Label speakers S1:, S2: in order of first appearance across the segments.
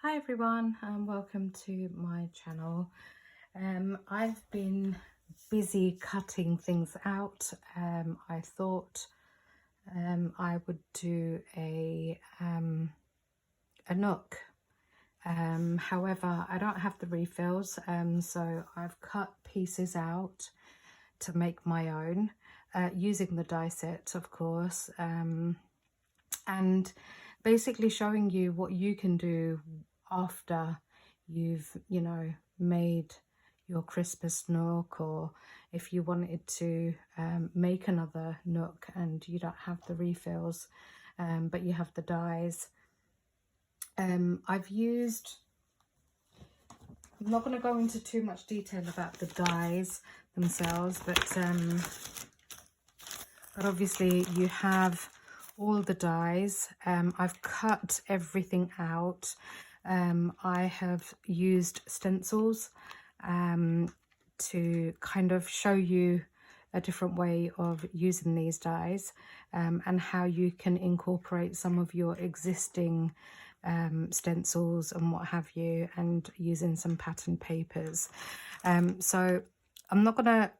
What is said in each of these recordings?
S1: Hi everyone, and welcome to my channel. I've been busy cutting things out. I thought I would do a nook. However, I don't have the refills, so I've cut pieces out to make my own, using the die set, of course, and basically showing you what you can do after you've, made your Christmas nook, or if you wanted to make another nook and you don't have the refills, but you have the dies. I'm not going to go into too much detail about the dies themselves, but obviously you have all the dies. I've cut everything out. I have used stencils to kind of show you a different way of using these dies, and how you can incorporate some of your existing stencils and what have you, and using some pattern papers. So I'm not gonna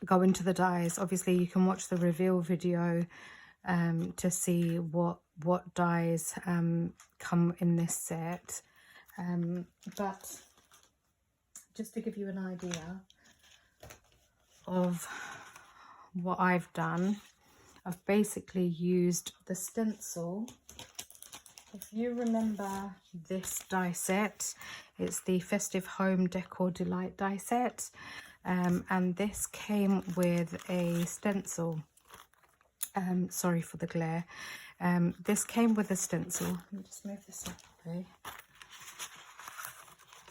S1: go into the dies. Obviously you can watch the reveal video to see what dies come in this set, but just to give you an idea of what I've done, I've basically used the stencil. If you remember this die set, it's the Festive Home Decor Delight die set, and this came with a stencil. Sorry for the glare. This came with a stencil. Let me just move this up a bit.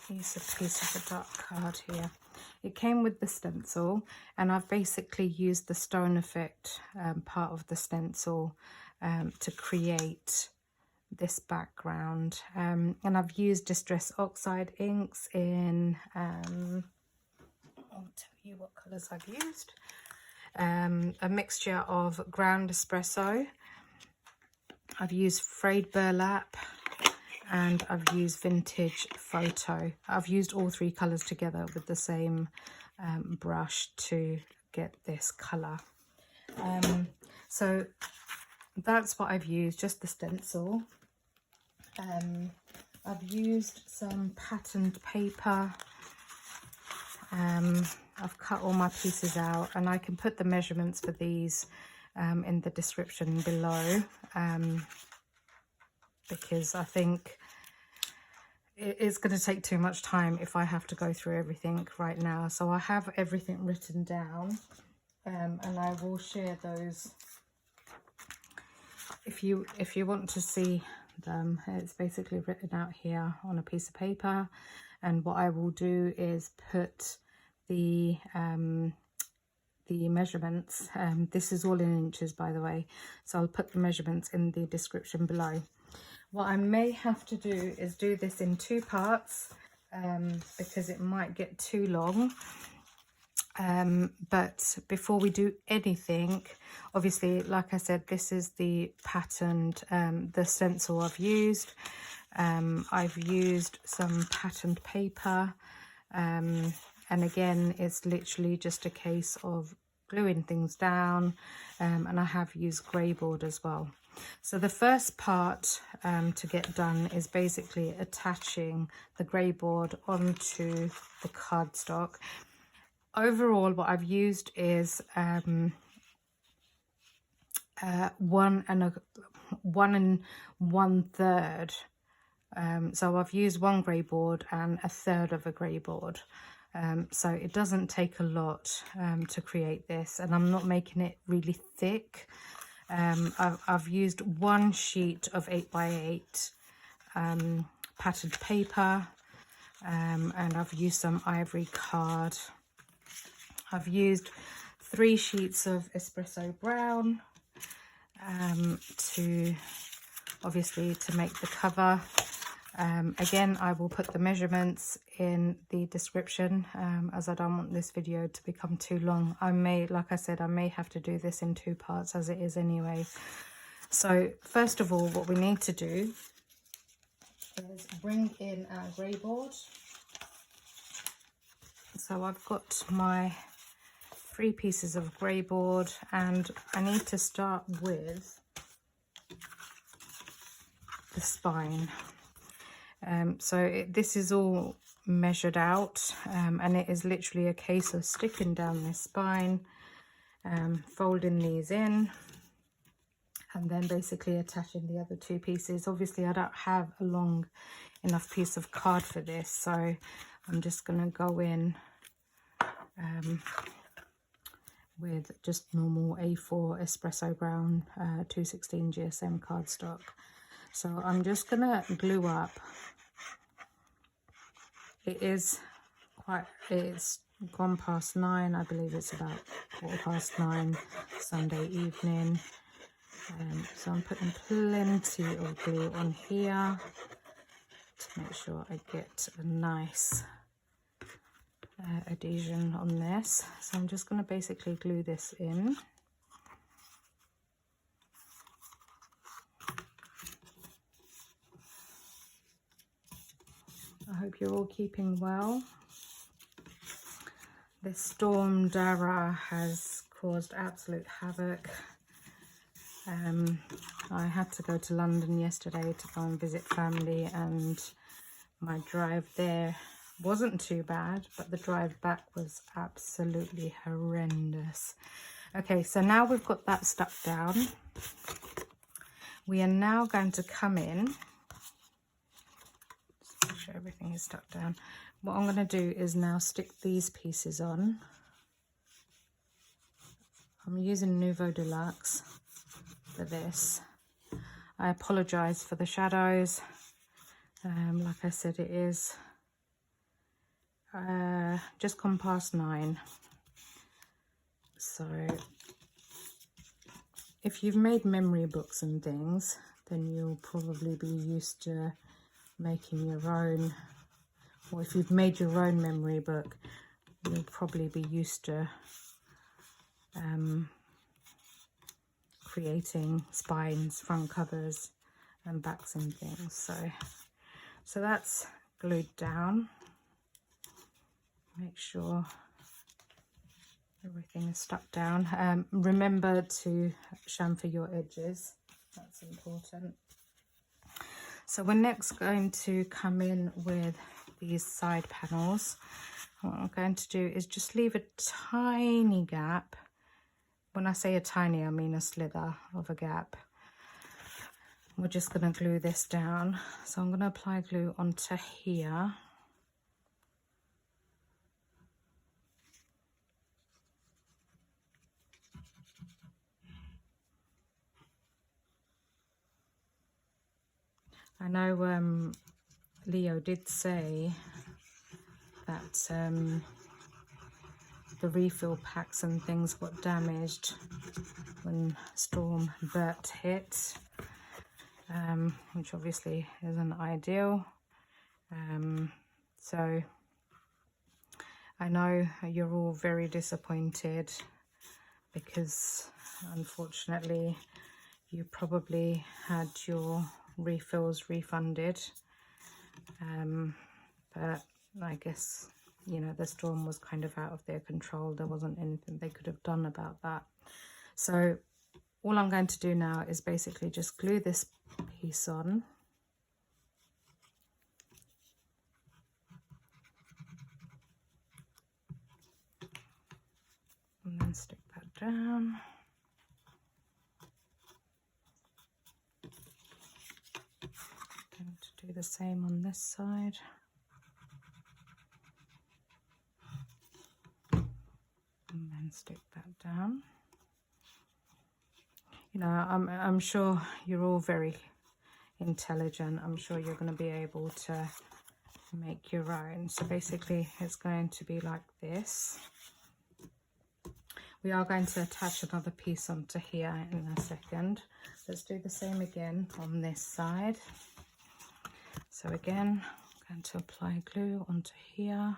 S1: Here's a piece of the dark card here. It came with the stencil, and I've basically used the stone effect part of the stencil to create this background. And I've used Distress Oxide inks in, I'll tell you what colours I've used. A mixture of ground espresso, I've used frayed burlap, and I've used vintage photo. I've used all three colours together with the same brush to get this colour. So that's what I've used, just the stencil. I've used some patterned paper. I've cut all my pieces out, and I can put the measurements for these in the description below, because I think it's going to take too much time if I have to go through everything right now. So I have everything written down, and I will share those if you want to see them. It's basically written out here on a piece of paper, and what I will do is put the measurements. This is all in inches, by the way, so I'll put the measurements in the description below. What I may have to do is do this in two parts, because it might get too long. But before we do anything, obviously, like I said, this is the patterned, the stencil I've used. I've used some patterned paper, and again, it's literally just a case of gluing things down, and I have used grey board as well. So the first part to get done is basically attaching the grey board onto the cardstock. Overall, what I've used is 1 1/3. So I've used one grey board and 1/3 of a grey board. So it doesn't take a lot to create this, and I'm not making it really thick. I've used one sheet of 8x8 patterned paper, and I've used some ivory card. I've used 3 sheets of espresso brown to make the cover. Again, I will put the measurements in the description, as I don't want this video to become too long. Like I said, I may have to do this in 2 parts as it is anyway. So first of all, what we need to do is bring in our grey board. So I've got my 3 pieces of grey board, and I need to start with the spine. This is all measured out, and it is literally a case of sticking down this spine, folding these in, and then basically attaching the other 2 pieces. Obviously I don't have a long enough piece of card for this, so I'm just going to go in with just normal A4 espresso brown 216 GSM cardstock. So I'm just going to glue up. It's gone past 9. I believe it's about 9:15 Sunday evening. So I'm putting plenty of glue on here to make sure I get a nice adhesion on this. So I'm just going to basically glue this in. I hope you're all keeping well. This storm Dara has caused absolute havoc. I had to go to London yesterday to go and visit family, and my drive there wasn't too bad, but the drive back was absolutely horrendous. Okay, so now we've got that stuck down. We are now going to come in. Just make sure everything is stuck down. What I'm going to do is now stick these pieces on. I'm using Nuvo Deluxe for this. I apologize for the shadows. Like I said, it is just gone past 9. So if you've made memory books and things, then you'll probably be used to making your own, or if you've made your own memory book, you'll probably be used to creating spines, front covers and backs and things. So that's glued down. Make sure everything is stuck down. Remember to chamfer your edges, that's important. So we're next going to come in with these side panels. What I'm going to do is just leave a tiny gap. When I say a tiny, I mean a slither of a gap. We're just going to glue this down. So I'm going to apply glue onto here. I know Leo did say that the refill packs and things got damaged when Storm Bert hit, which obviously isn't ideal. So I know you're all very disappointed because unfortunately you probably had your refills refunded, but I guess, you know, the storm was kind of out of their control. There wasn't anything they could have done about that. So all I'm going to do now is basically just glue this piece on. And then stick that down. Going to do the same on this side. And then stick that down. You know, I'm sure you're all very intelligent. I'm sure you're going to be able to make your own. So basically it's going to be like this. We are going to attach another piece onto here in a second. Let's do the same again on this side. So again, I'm going to apply glue onto here.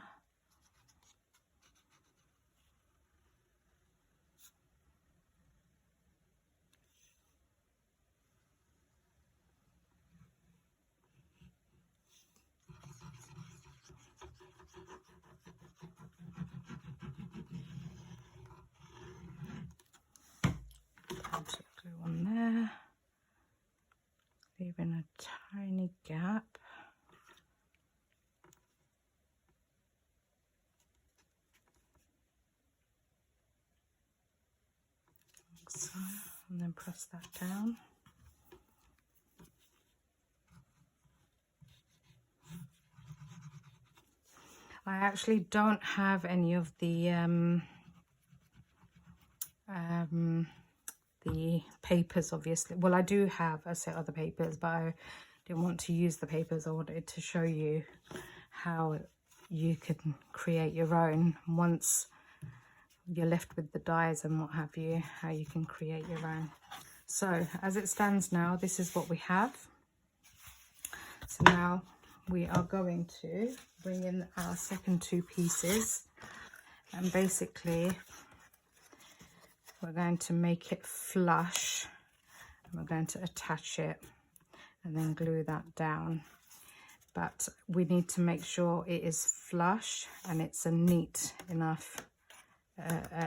S1: leaving a tiny gap. Like so, and then press that down. I actually don't have any of the papers, obviously. Well, I do have a set of the papers, but I didn't want to use the papers. I wanted to show you how you can create your own once you're left with the dies and what have you, how you can create your own. So as it stands now, this is what we have. So now we are going to bring in our second two pieces, and basically we're going to make it flush, and we're going to attach it and then glue that down. But we need to make sure it is flush and it's a neat enough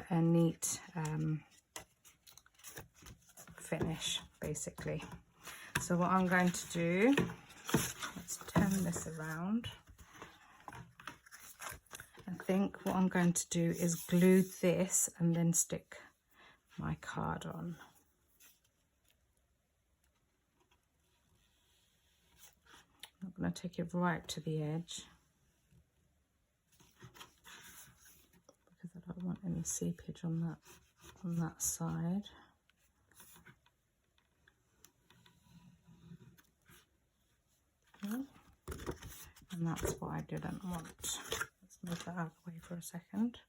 S1: a neat finish, basically. So what I'm going to do, let's turn this around. I think what I'm going to do is glue this and then stick my card on. I'm going to take it right to the edge because I don't want any seepage on that side. Okay. And that's what I didn't want. Let's move that out of the way for a second.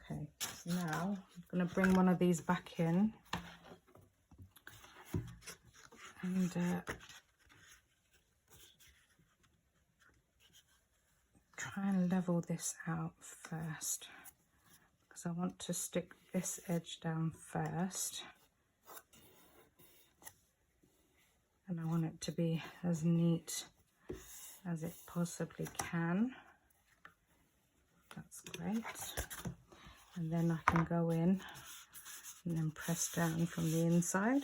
S1: Okay, so now I'm going to bring one of these back in and try and level this out first, because I want to stick this edge down first, and I want it to be as neat as it possibly can. That's great. And then I can go in and then press down from the inside.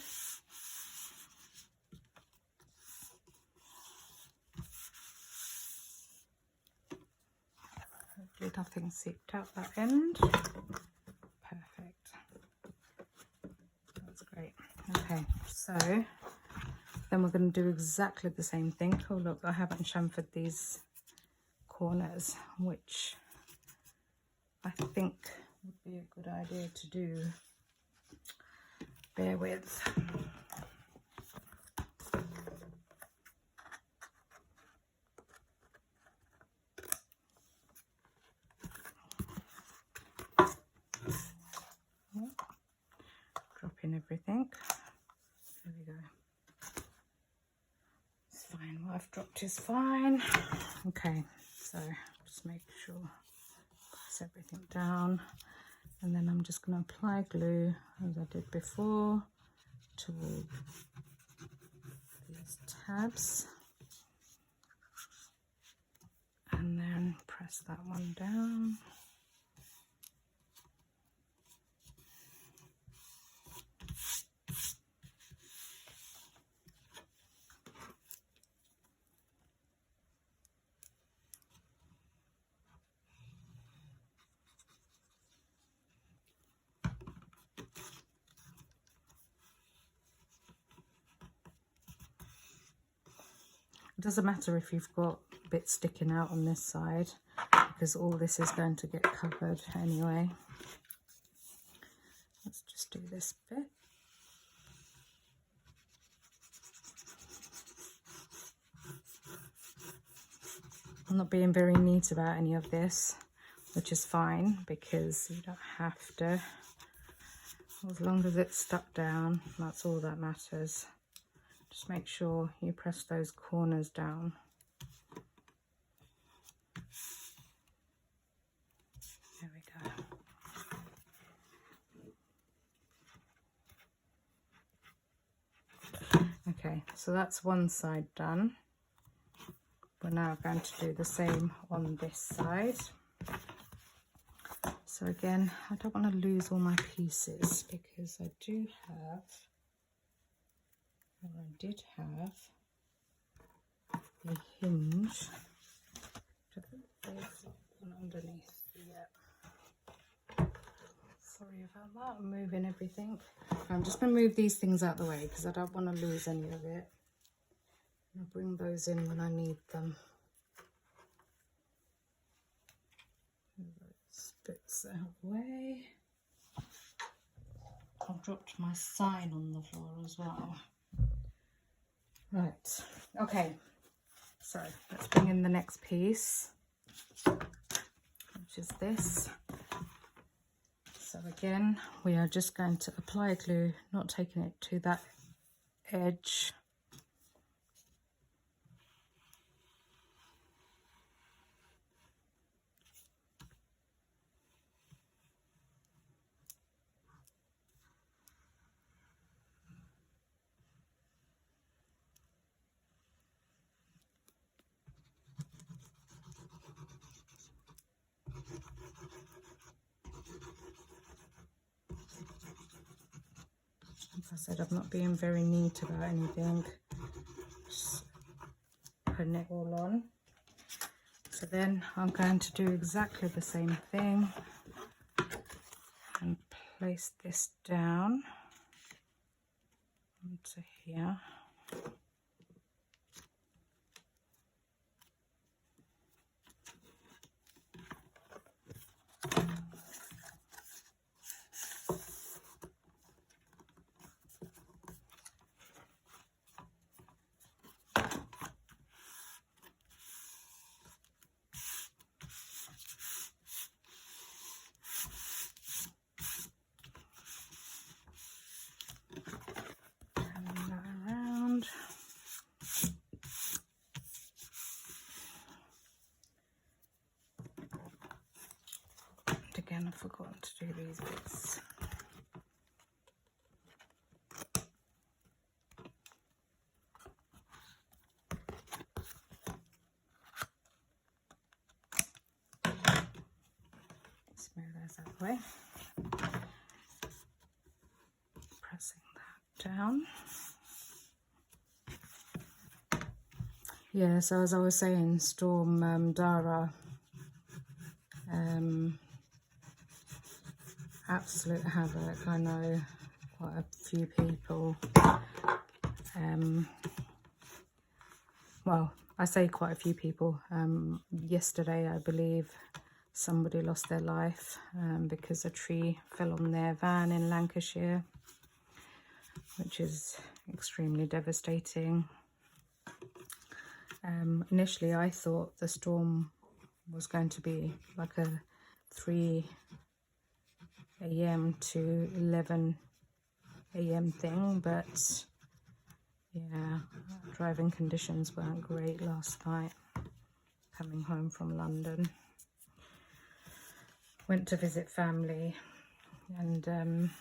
S1: Hopefully nothing seeped out that end. Perfect. That's great. Okay, so then we're going to do exactly the same thing. Oh look, I haven't chamfered these corners, which I think would be a good idea to do. Bear with. Drop in everything. There we go. It's fine. What I've dropped is fine. Okay, so just make sure press everything down, and then I'm just going to apply glue as I did before to all these tabs, and then press that one down. It doesn't matter if you've got bits sticking out on this side, because all this is going to get covered anyway. Let's just do this bit. I'm not being very neat about any of this, which is fine because you don't have to. As long as it's stuck down, that's all that matters. Just make sure you press those corners down. There we go. Okay, so that's one side done. We're now going to do the same on this side. So again, I don't want to lose all my pieces because I do have, or I did have, a hinge. There's one underneath. Yeah. Sorry about that, I'm moving everything. I'm just going to move these things out of the way because I don't want to lose any of it. I'll bring those in when I need them. Move those bits out of the way. I've dropped my sign on the floor as well. Right, okay, so let's bring in the next piece, which is this. So again, we are just going to apply glue, not taking it to that edge. As I said, I'm not being very neat about anything, just putting it all on. So then I'm going to do exactly the same thing and place this down onto here. Again, I've forgotten to do these bits. Smooth those out of the way. Pressing that down. Yeah, so as I was saying, Storm Dara, absolute havoc. I know quite a few people, well, I say quite a few people. Yesterday, I believe, somebody lost their life because a tree fell on their van in Lancashire, which is extremely devastating. Initially, I thought the storm was going to be like a 3 AM to 11 AM thing, but yeah, driving conditions weren't great last night coming home from London. Went to visit family, and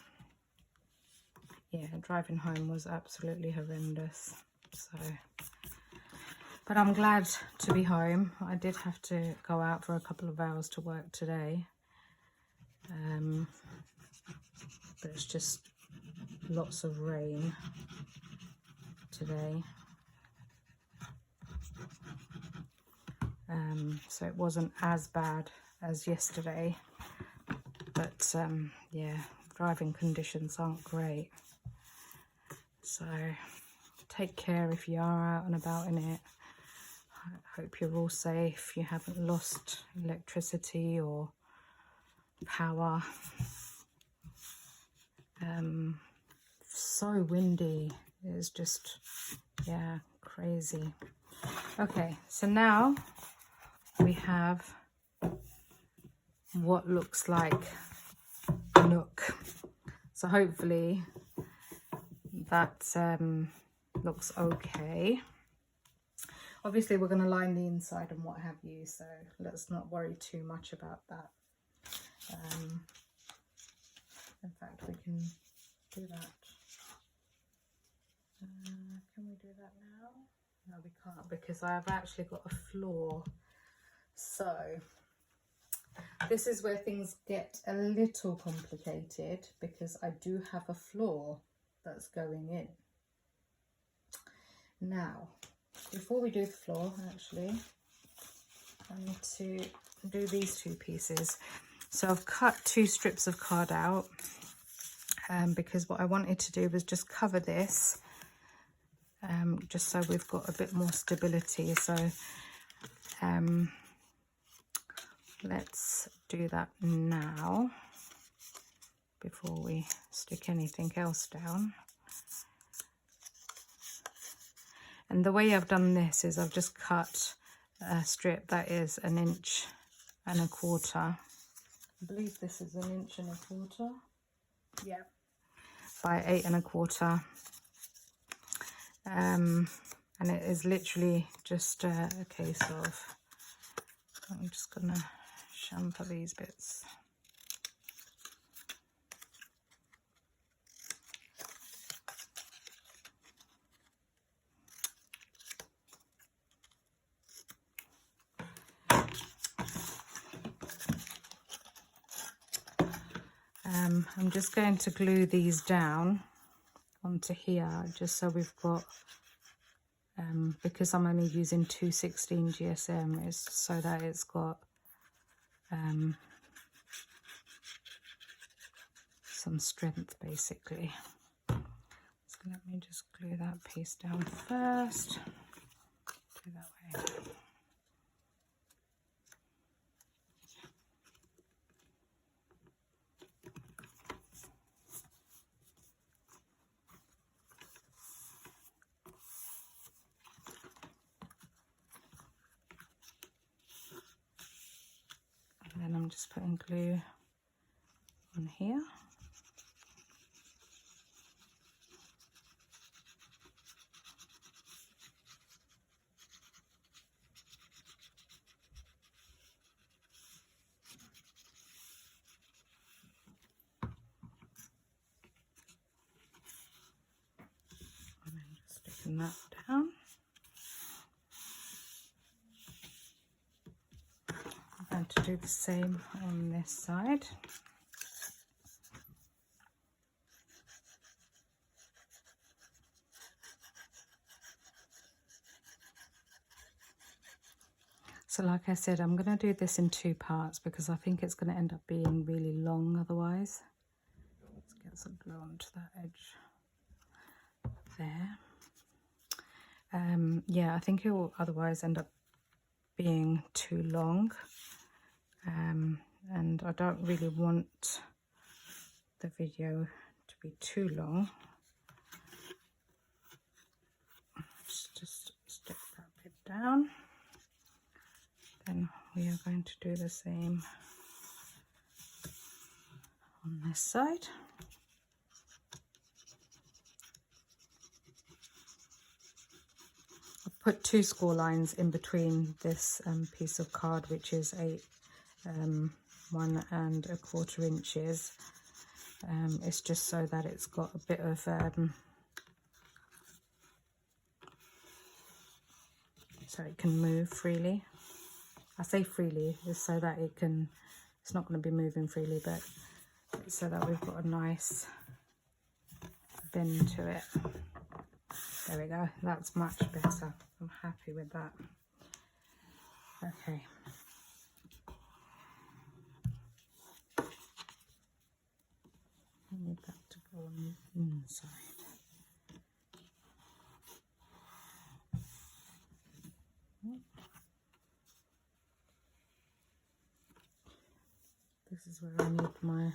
S1: yeah, driving home was absolutely horrendous. So, but I'm glad to be home. I did have to go out for a couple of hours to work today. But it's just lots of rain today. So it wasn't as bad as yesterday, but yeah, driving conditions aren't great. So take care if you are out and about in it. I hope you're all safe. You haven't lost electricity or power. So windy. It's just, yeah, crazy. Okay, so now we have what looks like a nook. So hopefully that looks okay. Obviously we're going to line the inside and what have you, so let's not worry too much about that. In fact, we can do that. Can we that now? No, we can't, because I've actually got a floor. So this is where things get a little complicated, because I do have a floor that's going in. Now, before we do the floor, actually, I need to do these two pieces. So I've cut 2 strips of card out, because what I wanted to do was just cover this, just so we've got a bit more stability. So let's do that now before we stick anything else down. And the way I've done this is I've just cut a strip that is 1.25 inches. I believe this is 1.25 inches. Yeah. By 8.25. And it is literally just a case of, I'm just gonna chamfer these bits. I'm just going to glue these down onto here, just so we've got, because I'm only using 216 GSM, is so that it's got some strength, basically. So let me just glue that piece down first. Do that way. And then I'm just putting glue on here. And then just sticking that down. I'm going to do the same on this side. So like I said, I'm going to do this in 2 parts because I think it's going to end up being really long otherwise. Let's get some glue onto that edge there. Yeah, I think it will otherwise end up being too long. And I don't really want the video to be too long. Just stick that bit down. Then we are going to do the same on this side. I've put 2 score lines in between this piece of card, which is 1.25 inches. It's just so that it's got a bit of so it can move freely. I say freely just so that it can, it's not going to be moving freely, but so that we've got a nice bend to it. There we go, that's much better. I'm happy with that. Okay. I need that to go on the inside. This is where I need my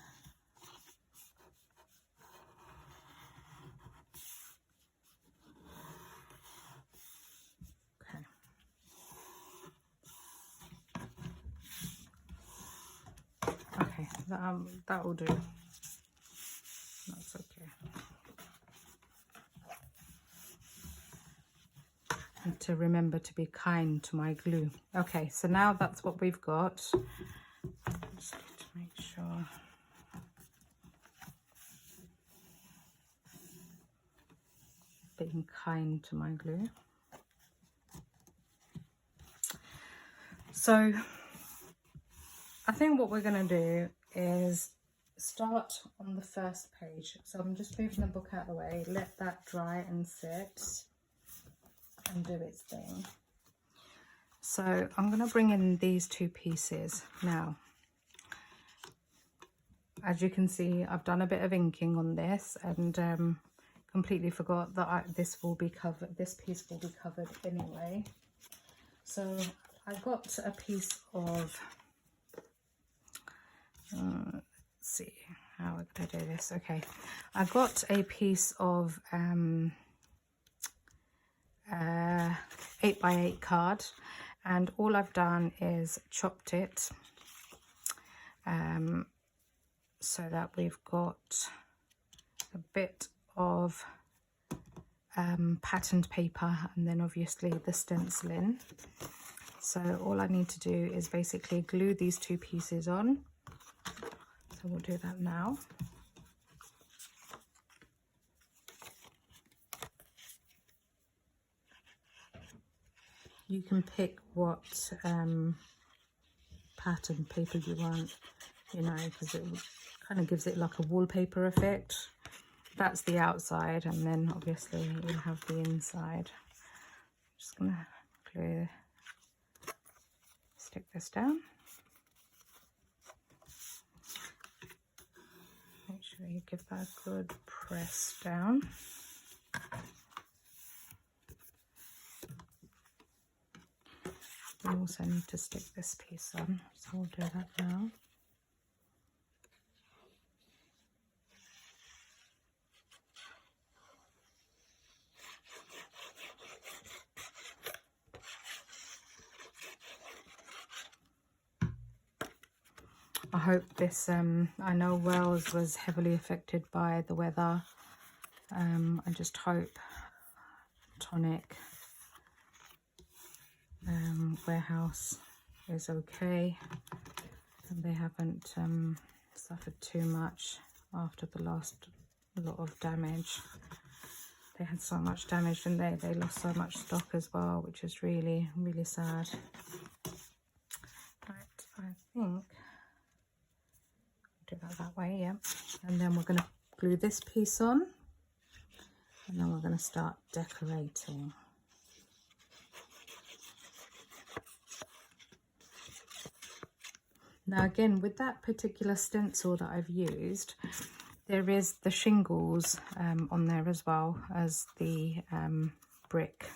S1: okay, that will do. That's okay. And to remember to be kind to my glue. Okay, so now that's what we've got. Just need to make sure. being kind to my glue. So I think what we're going to do is start on the first page. So I'm just moving the book out of the way, let that dry and sit and do its thing. So I'm going to bring in these two pieces now. As you can see, I've done a bit of inking on this and completely forgot that this will be covered. This piece will be covered anyway. So I got a piece of, let's see, how would I do this? Okay, I got a piece of 8x8 card, and all I've done is chopped it so that we've got a bit of patterned paper and then obviously the stencil in. So all I need to do is basically glue these two pieces on. So we'll do that now. You can pick what pattern paper you want, you know, because it kind of gives it like a wallpaper effect. That's the outside, and then obviously you'll have the inside. I'm just gonna glue, stick this down. Make sure you give that a good press down. We also need to stick this piece on, so we'll do that now. I hope this, I know Wales was heavily affected by the weather. I just hope Tonic warehouse is okay and they haven't suffered too much after the last lot of damage. They had so much damage, didn't they? They lost so much stock as well, which is really, really sad. Right, I think do that way, yeah. And then we're going to glue this piece on, and then we're going to start decorating. Now again, with that particular stencil that I've used, there is the shingles on there as well as the brick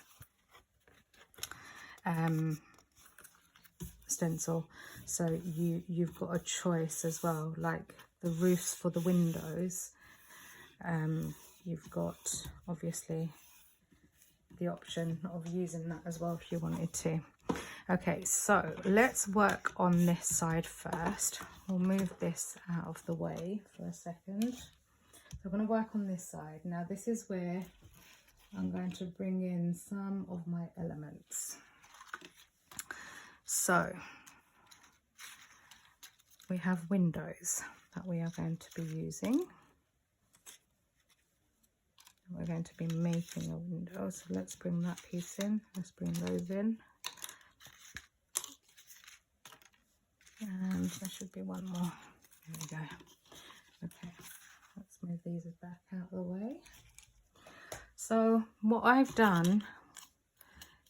S1: stencil. So you've got a choice as well, like the roofs for the windows. You've got obviously the option of using that as well if you wanted to. Okay, so let's work on this side first. We'll move this out of the way for a second. So I'm going to work on this side. Now this is where I'm going to bring in some of my elements. So we have windows that we are going to be using. We're going to be making a window, so let's bring that piece in. Let's bring those in. And there should be one more. There we go. Okay, let's move these back out of the way. So what I've done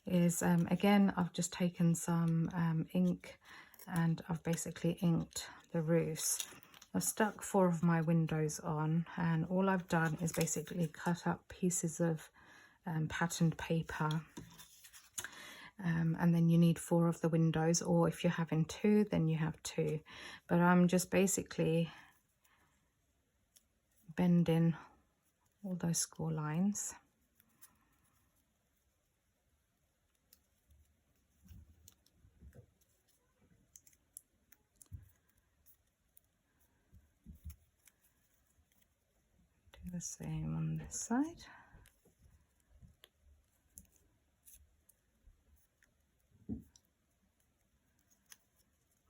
S1: is, again, I've just taken some ink and I've basically inked the roofs. I've stuck 4 of my windows on, and all I've done is basically cut up pieces of patterned paper. And then you need 4 of the windows, or if you're having 2, then you have 2. But I'm just basically bending all those score lines. Do the same on this side.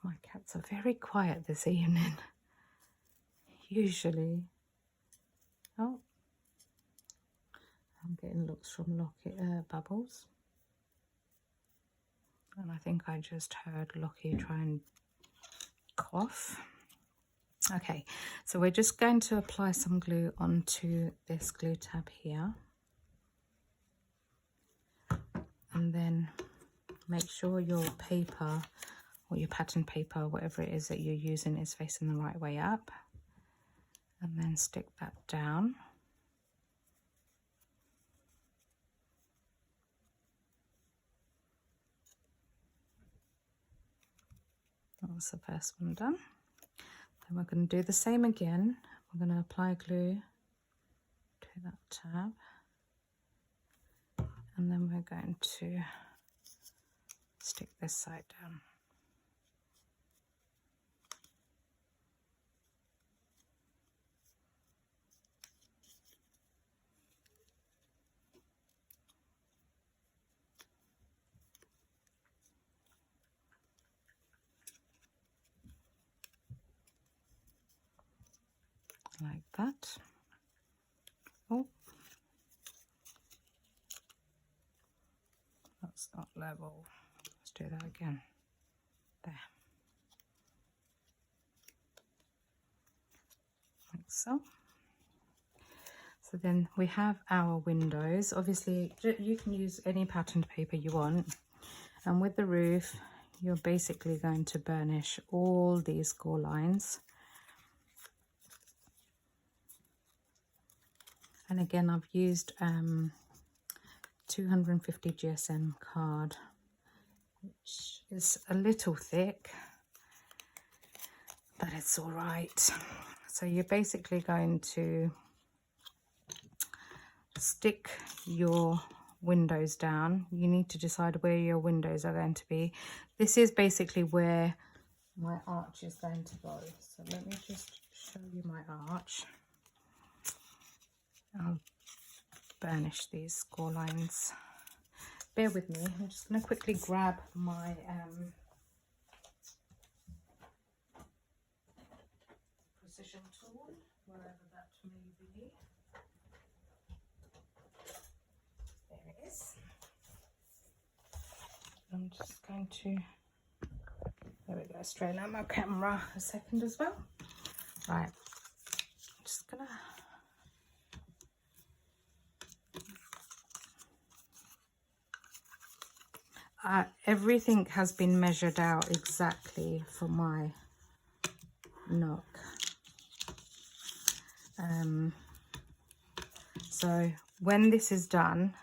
S1: My cats are very quiet this evening. Usually, oh, I'm getting looks from Bubbles. And I think I just heard Lockie try and cough. Okay, so we're just going to apply some glue onto this glue tab here. And then make sure your paper or your pattern paper, whatever it is that you're using, is facing the right way up. And then stick that down. That's the first one done. Then we're going to do the same again. We're going to apply glue to that tab. And then we're going to stick this side down. Like that. Oh, that's not level. Let's do that again. There. Like so. So then we have our windows. Obviously, you can use any patterned paper you want. And with the roof, you're basically going to burnish all these score lines. And again, I've used 250 GSM card, which is a little thick, but it's all right. So you're basically going to stick your windows down. You need to decide where your windows are going to be. This is basically where my arch is going to go. So let me just show you my arch. I'll burnish these score lines. Bear with me. I'm just going to quickly grab my precision tool, wherever that may be. There it is. I'm just going to, there we go, straighten out my camera a second as well. Right, I'm just going to, everything has been measured out exactly for my nook. So when this is done,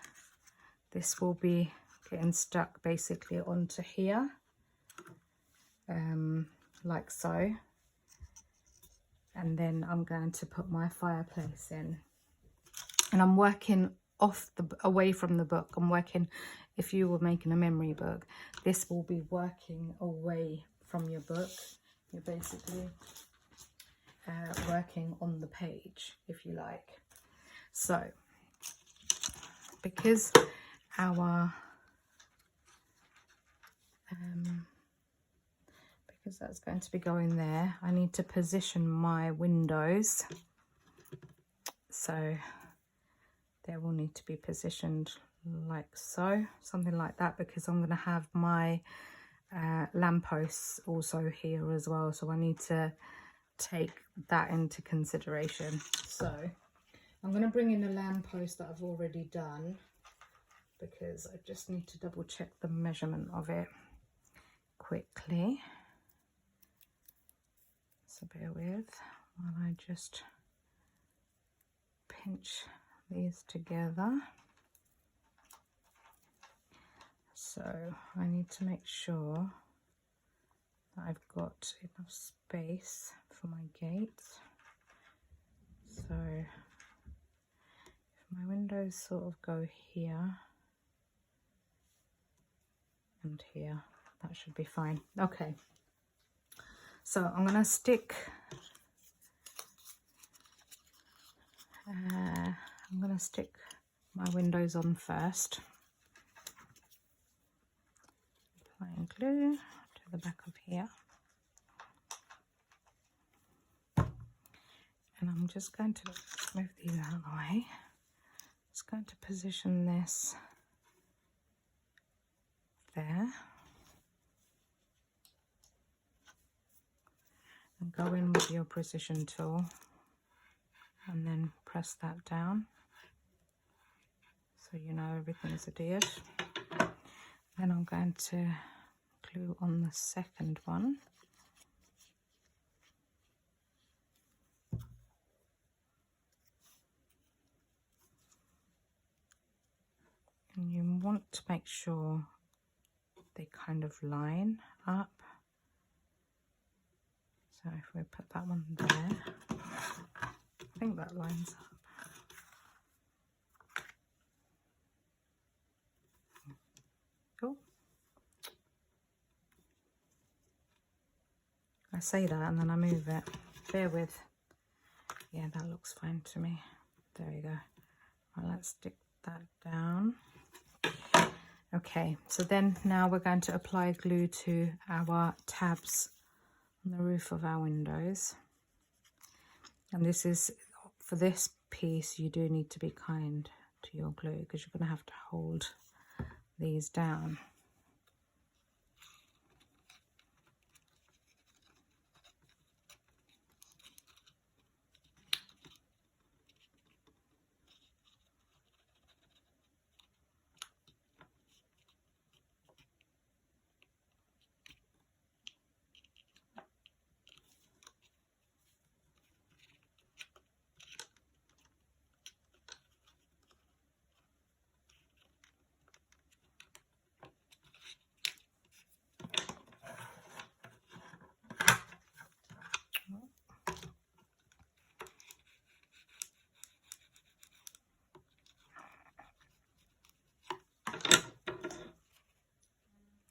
S1: this will be getting stuck basically onto here, like so. And then I'm going to put my fireplace in. And I'm working away from the book. I'm working, if you were making a memory book, this will be working away from your book. You're basically working on the page, if you like. So because our because that's going to be going there, I need to position my windows, so they will need to be positioned like so, something like that, because I'm going to have my lampposts also here as well, so I need to take that into consideration. So I'm going to bring in a lamppost that I've already done, because I just need to double check the measurement of it quickly. So bear with while I just pinch these together. So I need to make sure that I've got enough space for my gates. So if my windows sort of go here and here, that should be fine. Okay, so I'm going to stick my windows on first. Applying glue to the back of here. And I'm just going to move these out of the way Just going to position this there and go in with your precision tool and then press that down so you know everything's adhered. Then I'm going to glue on the second one. And you want to make sure they kind of line up. So if we put that one there, I think that lines up. Oh, I say that and then I move it. Bear with. Yeah, that looks fine to me. There you go. Right, let's stick that down. Okay, so then now we're going to apply glue to our tabs on the roof of our windows. And this is, for this piece, you do need to be kind to your glue because you're going to have to hold these down.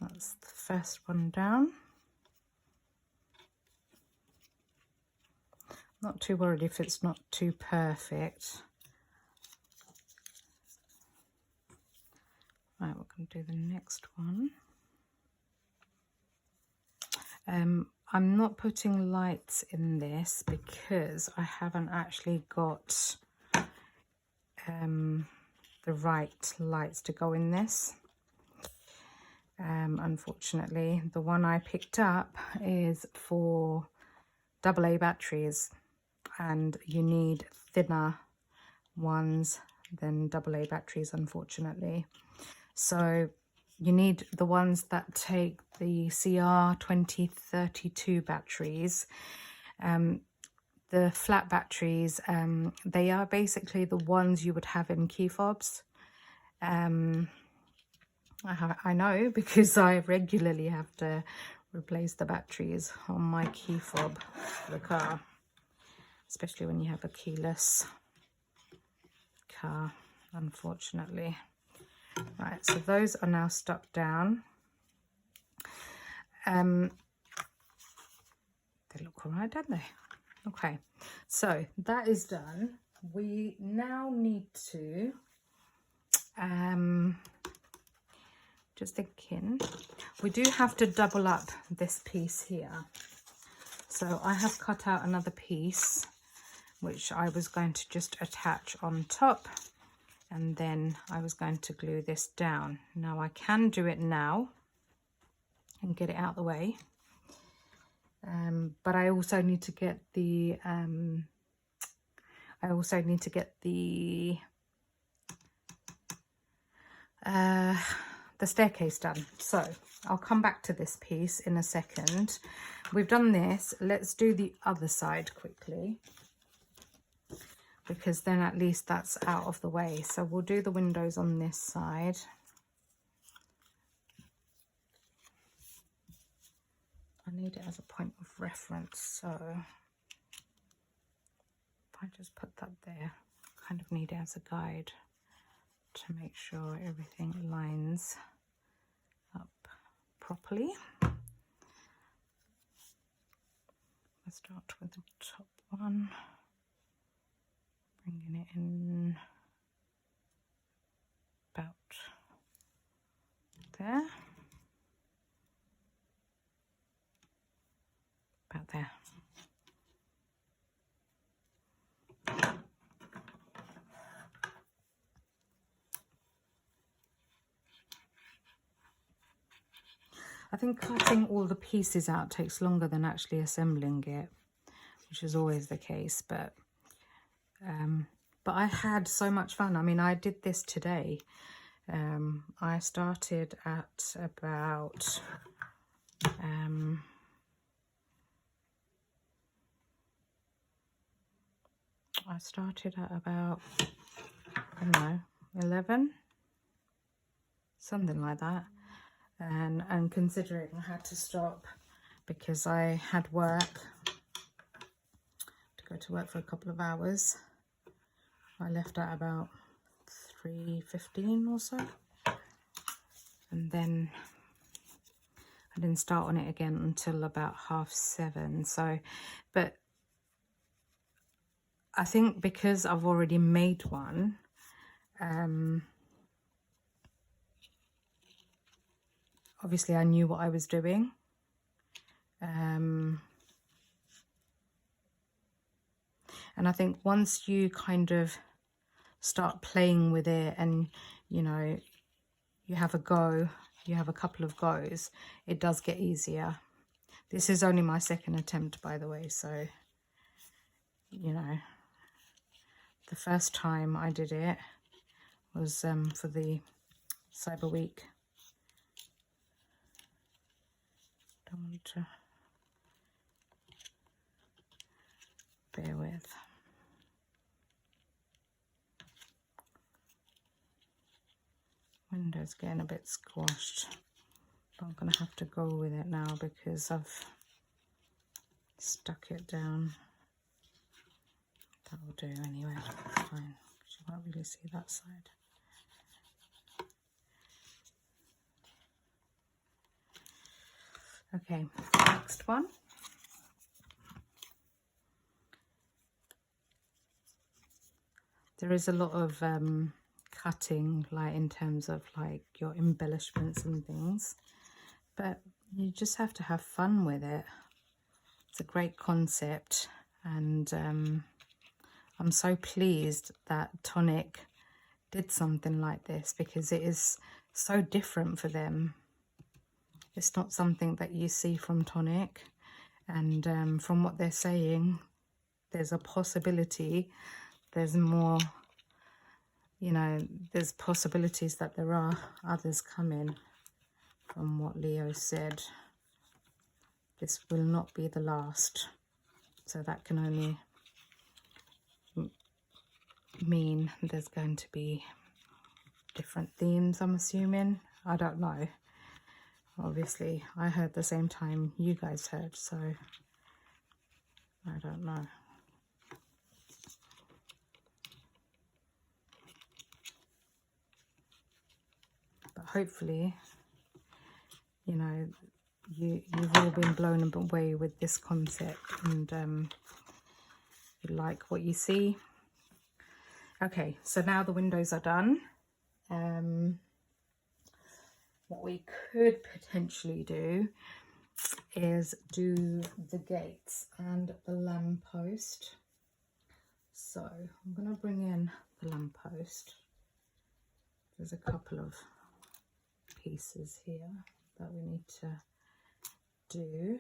S1: That's the first one down. Not too worried if it's not too perfect. Right, we're going to do the next one. I'm not putting lights in this because I haven't actually got the right lights to go in this. Unfortunately, the one I picked up is for AA batteries, and you need thinner ones than AA batteries, unfortunately. So you need the ones that take the CR2032 batteries. The flat batteries, they are basically the ones you would have in key fobs. I know because I regularly have to replace the batteries on my key fob for the car, especially when you have a keyless car, unfortunately. Right, so those are now stuck down. They look all right, don't they? Okay, so that is done. We now need to just thinking, we do have to double up this piece here. So I have cut out another piece which I was going to just attach on top, and then I was going to glue this down. Now I can do it now and get it out of the way, but I also need to get the the staircase done. So I'll come back to this piece in a second. We've done this. Let's do the other side quickly, because then at least that's out of the way. So we'll do the windows on this side. I need it as a point of reference, so if I just put that there, I kind of need it as a guide to make sure everything lines up properly. Let's start with the top one, bringing it in about there, about there. I think cutting all the pieces out takes longer than actually assembling it, which is always the case, but I had so much fun. I mean, I did this today. I started at about I don't know, 11, something like that. And considering I had to stop because I had work, to go to work for a couple of hours. I left at about 3:15 or so, and then I didn't start on it again until about 7:30. So, but I think because I've already made one, obviously I knew what I was doing. And I think once you kind of start playing with it and, you know, you have a go, you have a couple of goes, it does get easier. This is only my second attempt, by the way, so, you know, the first time I did it was for the Cyber Week. Don't want to bear with. Window's getting a bit squashed, but I'm gonna have to go with it now because I've stuck it down. That'll do anyway, it's fine. You won't really see that side. Okay, next one. There is a lot of cutting, like in terms of like your embellishments and things, but you just have to have fun with it. It's a great concept, and I'm so pleased that Tonic did something like this because it is so different for them. It's not something that you see from Tonic, and from what they're saying, there's a possibility, there's more, you know, there's possibilities that there are others coming. From what Leo said, this will not be the last, so that can only mean there's going to be different themes, I'm assuming. I don't know. Obviously, I heard the same time you guys heard, so I don't know. But hopefully, you know, you've all been blown away with this concept, and you like what you see. Okay, so now the windows are done. What we could potentially do is do the gates and the lamppost. So I'm going to bring in the lamppost. There's a couple of pieces here that we need to do.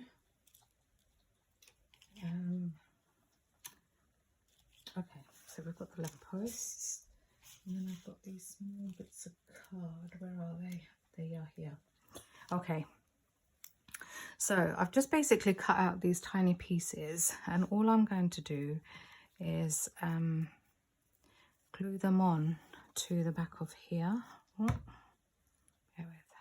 S1: Okay, so we've got the lampposts, and then I've got these small bits of card. Where are they? They are here. Okay, so I've just basically cut out these tiny pieces, and all I'm going to do is glue them on to the back of here. Oh, bear with.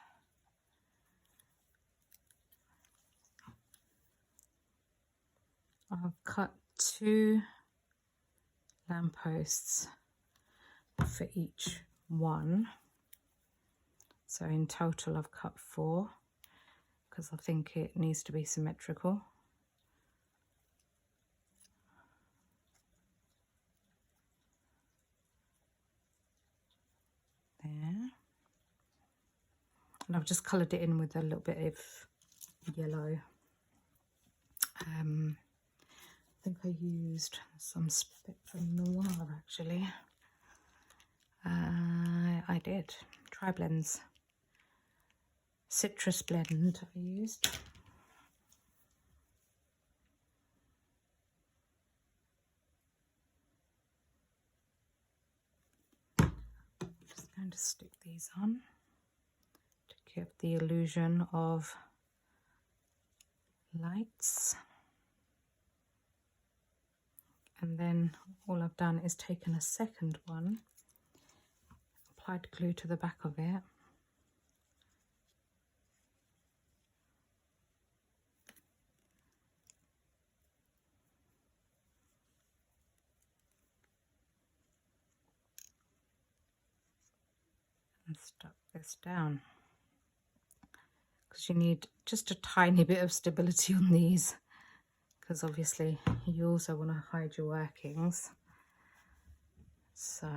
S1: I've cut 2 lampposts for each one, so in total I've cut 4 because I think it needs to be symmetrical. There, and I've just coloured it in with a little bit of yellow. I think I used some Spectrum Noir actually. I did Tri-Blends. citrus blend I used. Just going to stick these on to give the illusion of lights. And then all I've done is taken a second one, applied glue to the back of it, and stuck this down, because you need just a tiny bit of stability on these, because obviously you also want to hide your workings. So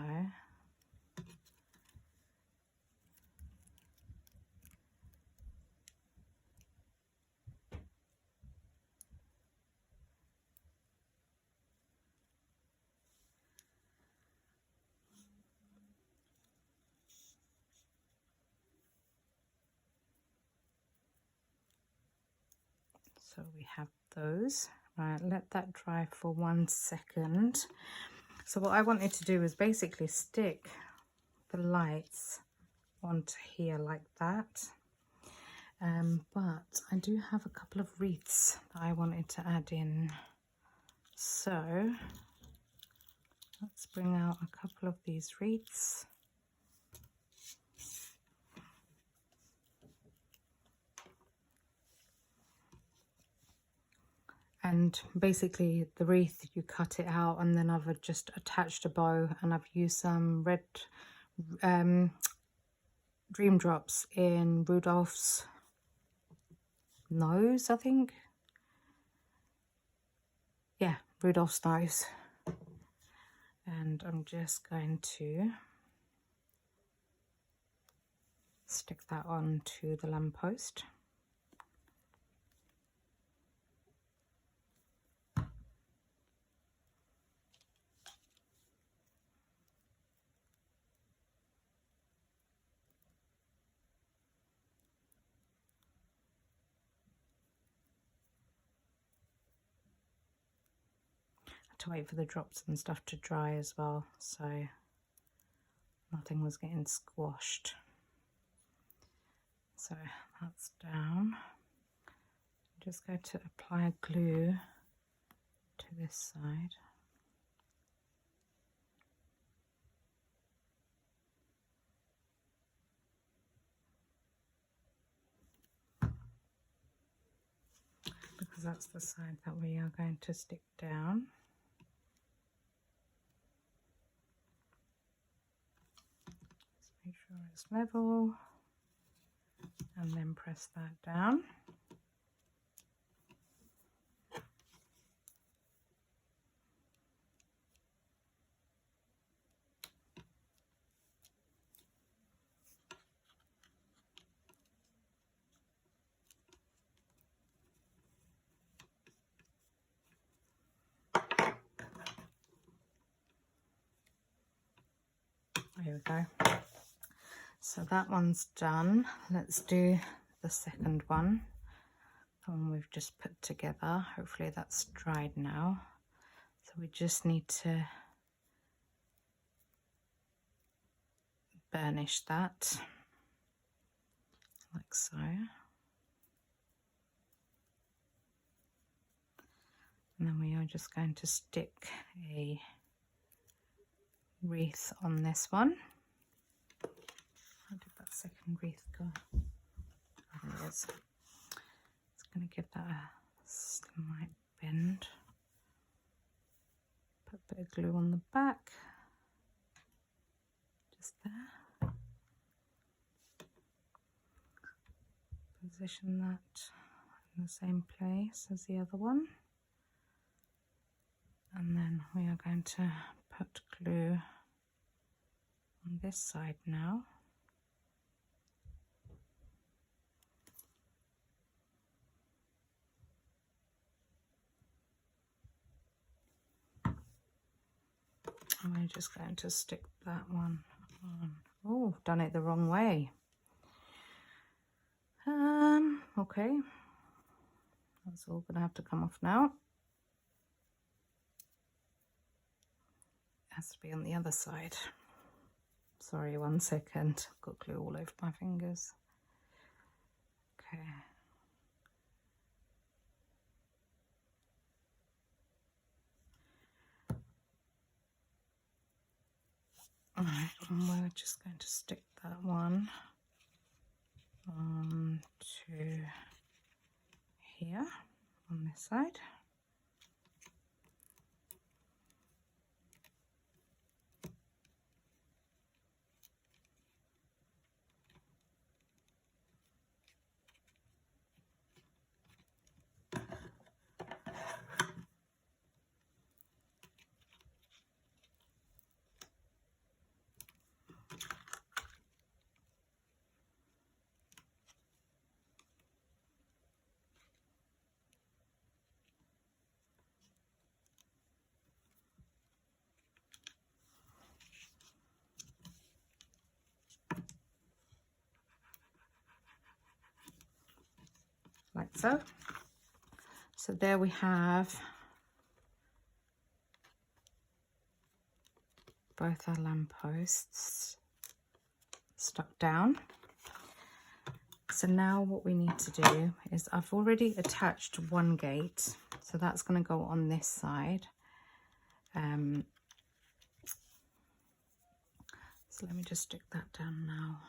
S1: we have those. Right, let that dry for 1 second. So what I wanted to do was basically stick the lights onto here like that. But I do have a couple of wreaths that I wanted to add in. So let's bring out a couple of these wreaths. And basically the wreath, you cut it out, and then I've just attached a bow, and I've used some red dream drops in Rudolph's nose, I think. Yeah, Rudolph's nose. And I'm just going to stick that onto the lamppost. To wait for the drops and stuff to dry as well, so nothing was getting squashed. So that's down. I'm just going to apply glue to this side. Because that's the side that we are going to stick down. Make sure it's level, and then press that down. There we go. So that one's done. Let's do the second one, the one we've just put together. Hopefully that's dried now. So we just need to burnish that, like so. And then we are just going to stick a wreath on this one. How did that second wreath go? Oh, there it is. It's going to give that a slight bend. Put a bit of glue on the back, just there. Position that in the same place as the other one. And then we are going to put glue on this side now. And we're just going to stick that one on. Oh, done it the wrong way. Okay, that's all gonna have to come off now. It has to be on the other side. Sorry, 1 second. I've got glue all over my fingers. Okay. Alright, and we're just going to stick that one to here on this side. Like so. So there we have both our lampposts stuck down. So now what we need to do is, I've already attached one gate, so that's going to go on this side. So let me just stick that down now.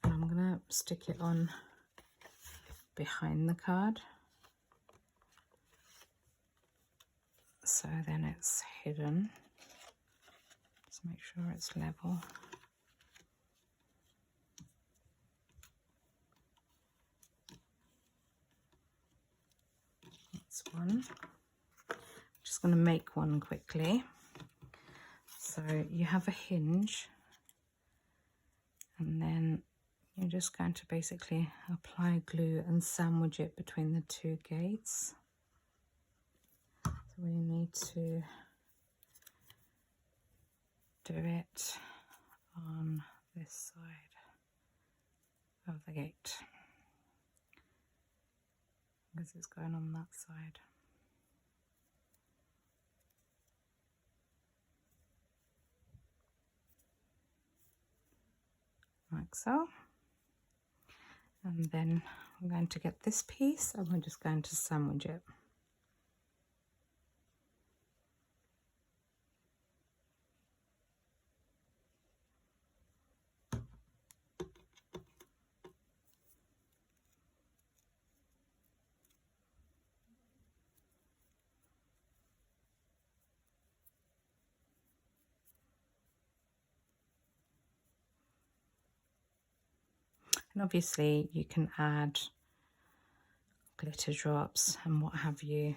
S1: And I'm going to stick it on behind the card, so then it's hidden. Just make sure it's level. That's one. Just going to make one quickly. So you have a hinge, and then you're just going to basically apply glue and sandwich it between the two gates. So we need to do it on this side of the gate, because it's going on that side. Like so. And then I'm going to get this piece and we're just going to sandwich it. And obviously you can add glitter drops and what have you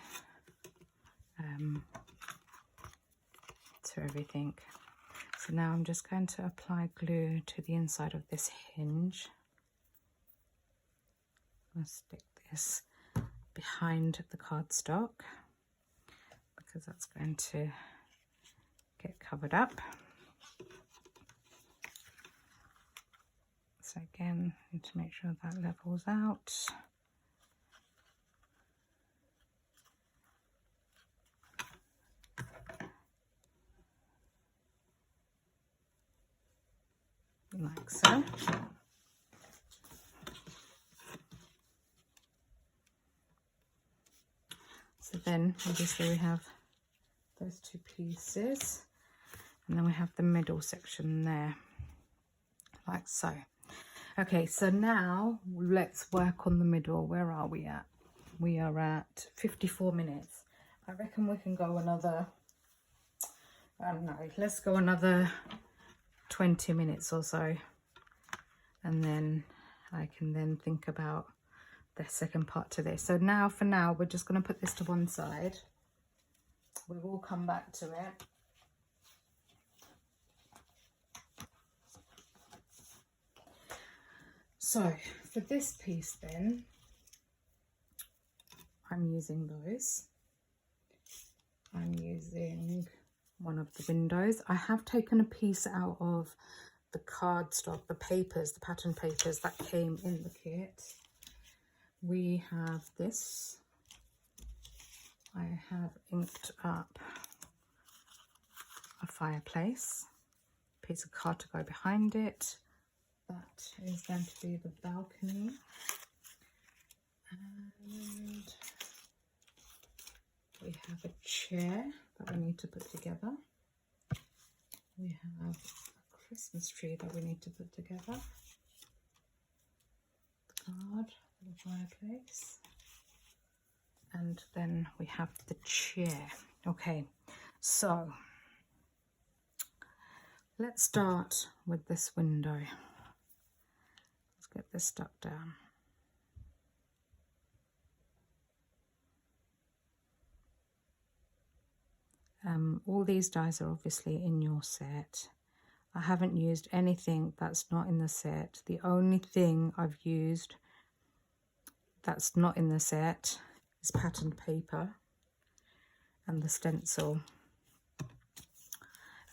S1: to everything. So now I'm just going to apply glue to the inside of this hinge. I'm going to stick this behind the cardstock because that's going to get covered up. So again, need to make sure that levels out. Like so. So then obviously we have those two pieces, and then we have the middle section there, like so. Okay, so now let's work on the middle. Where are we at? We are at 54 minutes. I reckon we can go another, I don't know, let's go another 20 minutes or so. And then I can then think about the second part to this. So now, for now, we're just going to put this to one side. We will come back to it. So for this piece then, I'm using those. I'm using one of the windows. I have taken a piece out of the cardstock, the papers, the pattern papers that came in the kit. We have this. I have inked up a fireplace, piece of card to go behind it. That is going to be the balcony. And we have a chair that we need to put together. We have a Christmas tree that we need to put together. The card for the fireplace. And then we have the chair. Okay, so let's start with this window. Let's get this stuck down. All these dies are obviously in your set. I haven't used anything that's not in the set. The only thing I've used that's not in the set is patterned paper and the stencil.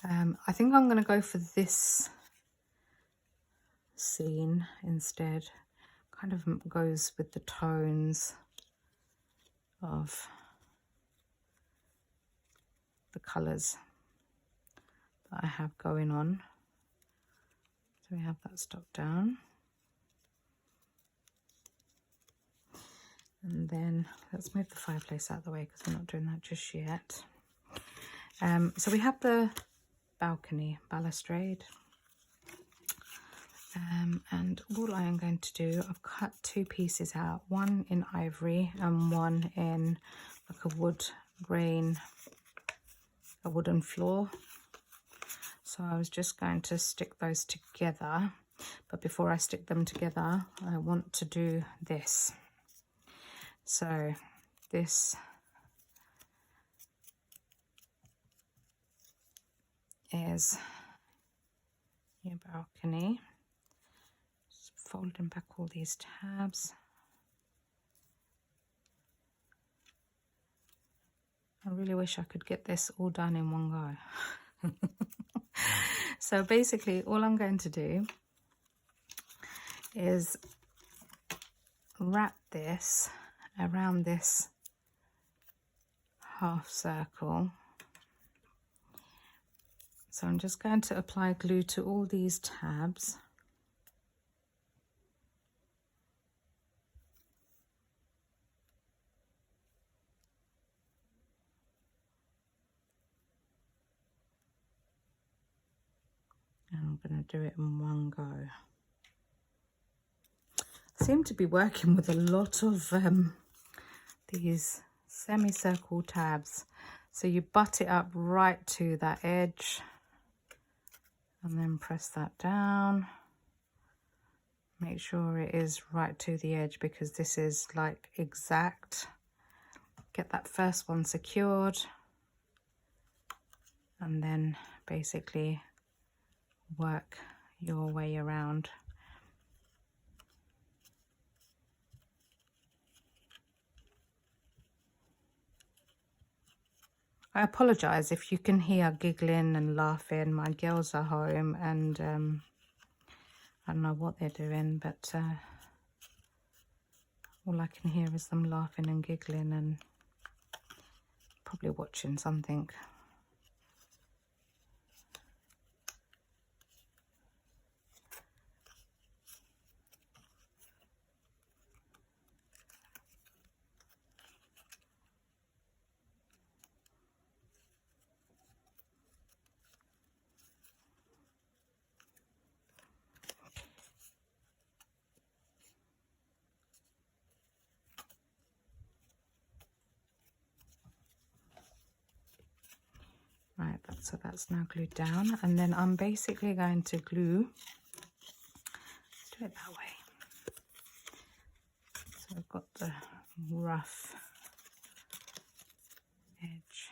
S1: I think I'm going to go for this scene instead. Kind of goes with the tones of the colours that I have going on. So we have that stuck down. And then let's move the fireplace out of the way because we're not doing that just yet. So we have the balcony balustrade. And all I am going to do, I've cut two pieces out, one in ivory and one in like a wood grain, a wooden floor. So I was just going to stick those together, but before I stick them together I want to do this. So this is your balcony. Just folding back all these tabs. I really wish I could get this all done in one go. So basically all I'm going to do is wrap this around this half circle. So I'm just going to apply glue to all these tabs. And I'm going to do it in one go. I seem to be working with a lot of these semicircle tabs. So you butt it up right to that edge and then press that down. Make sure it is right to the edge because this is like exact. Get that first one secured and then basically work your way around. I apologise if you can hear giggling and laughing. My girls are home and I don't know what they're doing, but all I can hear is them laughing and giggling and probably watching something. Right, so that's now glued down, and then I'm basically going to glue, let's do it that way. So I've got the rough edge.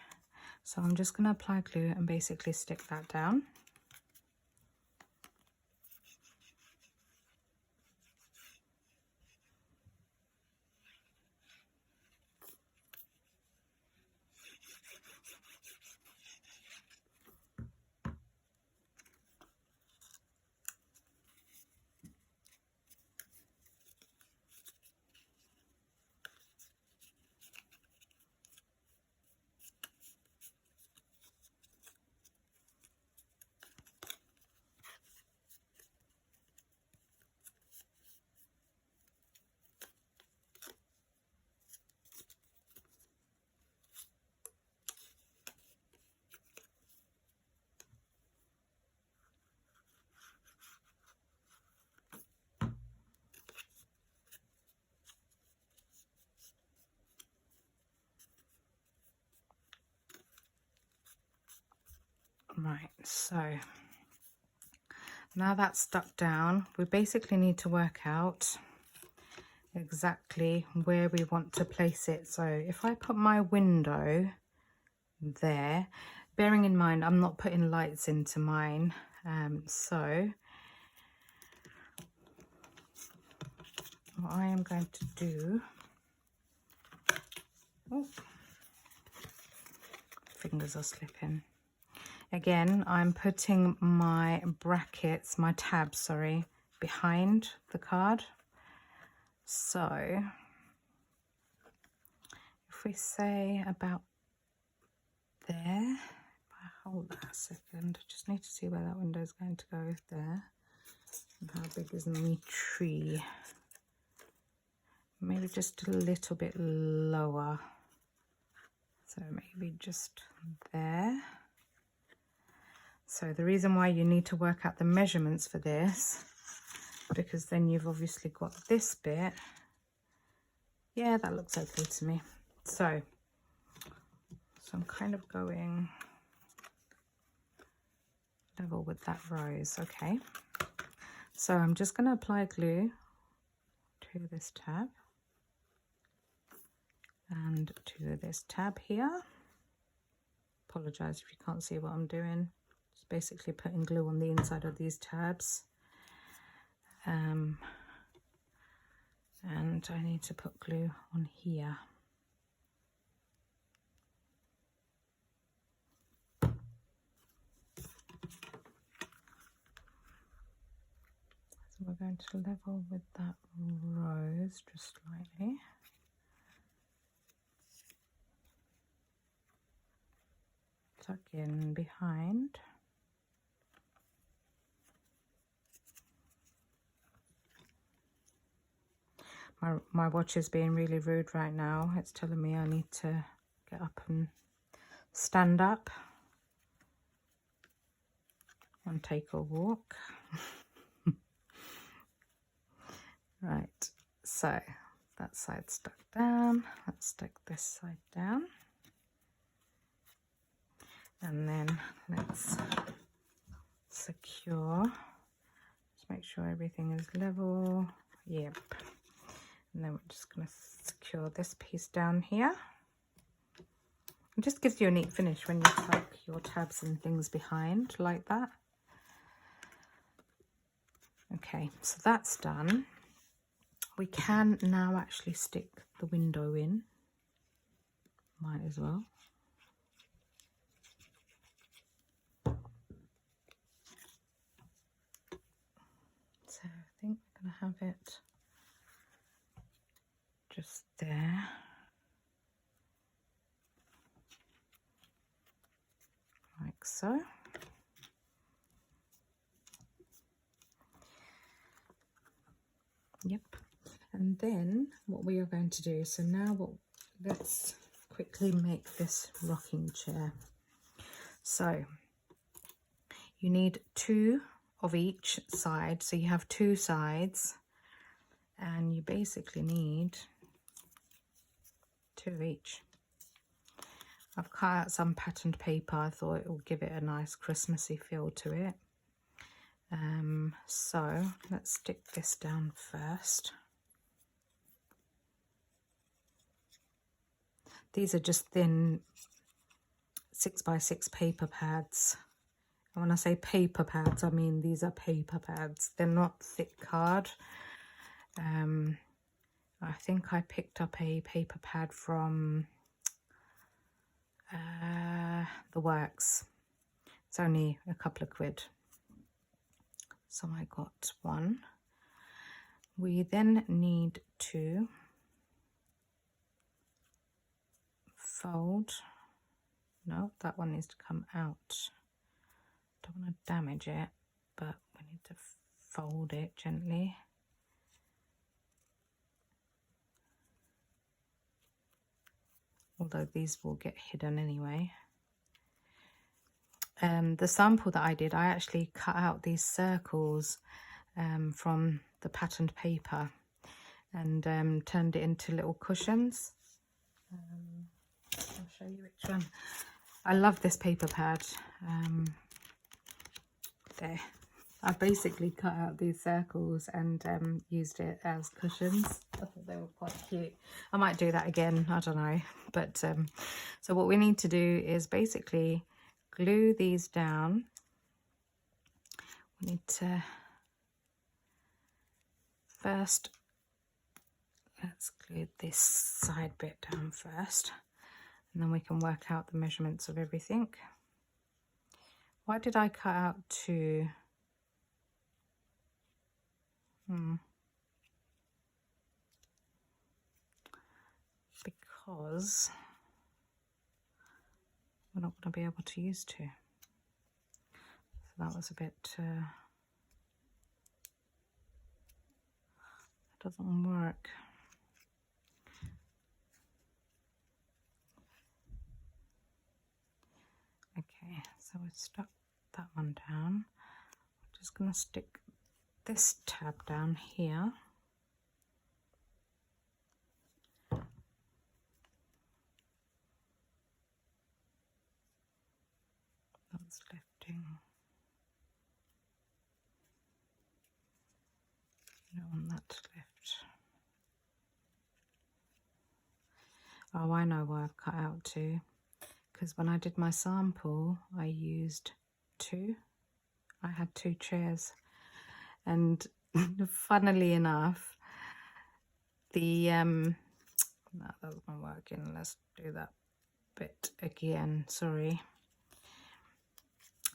S1: So I'm just going to apply glue and basically stick that down. Right, so now that's stuck down, we basically need to work out exactly where we want to place it. So if I put my window there, bearing in mind I'm not putting lights into mine, so what I am going to do, oh, fingers are slipping. Again, I'm putting my brackets, my tabs, sorry, behind the card. So if we say about there, if I hold that a second, I just need to see where that window is going to go there. And how big is my tree? Maybe just a little bit lower. So maybe just there. So the reason why you need to work out the measurements for this, because then you've obviously got this bit. Yeah, that looks okay to me. So I'm kind of going level with that rose. Okay. So I'm just going to apply glue to this tab and to this tab here. Apologize if you can't see what I'm doing. Just basically putting glue on the inside of these tabs. And I need to put glue on here. So we're going to level with that rose just slightly. Tuck in behind. My watch is being really rude right now. It's telling me I need to get up and stand up and take a walk. Right, so that side stuck down. Let's stick this side down. And then let's secure. Just make sure everything is level. Yep. And then we're just going to secure this piece down here. It just gives you a neat finish when you tuck your tabs and things behind like that. Okay, so that's done. We can now actually stick the window in. Might as well. So I think we're going to have it just there. Like so. Yep. And then what we are going to do, so now let's quickly make this rocking chair. So you need 2 of each side, so you have 2 sides, and you basically need 2 of each. I've cut out some patterned paper. I thought it will give it a nice Christmassy feel to it. So let's stick this down first. These are just thin 6x6 paper pads. And when I say paper pads, I mean these are paper pads. They're not thick card. I think I picked up a paper pad from the Works. It's only a couple of quid. So I got one. We then need to fold. No, that one needs to come out. Don't want to damage it, but we need to fold it gently. Although these will get hidden anyway. The sample that I did, I actually cut out these circles from the patterned paper and turned it into little cushions. I'll show you which one. I love this paper pad. there. I basically cut out these circles and used it as cushions. I thought they were quite cute. I might do that again, I don't know. But so what we need to do is basically glue these down. We need to first, let's glue this side bit down first, and then we can work out the measurements of everything. Why did I cut out two? Because we're not going to be able to use two. So that was a bit, doesn't work. Okay, so we've stuck that one down. I'm just going to stick this tab down here. That's lifting. You don't want that to lift. Oh, I know why I've cut out two. Because when I did my sample, I used two. I had two chairs. And funnily enough, the no, that wasn't working. Let's do that bit again. Sorry.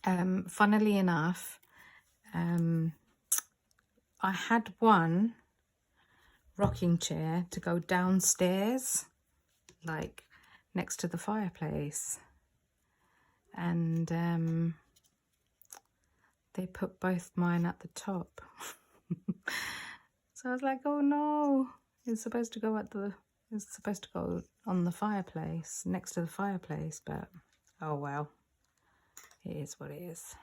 S1: Funnily enough, I had one rocking chair to go downstairs, like next to the fireplace, and they put both mine at the top. So I was like, oh no, it's supposed to go on the fireplace, next to the fireplace, but oh well, it is what it is.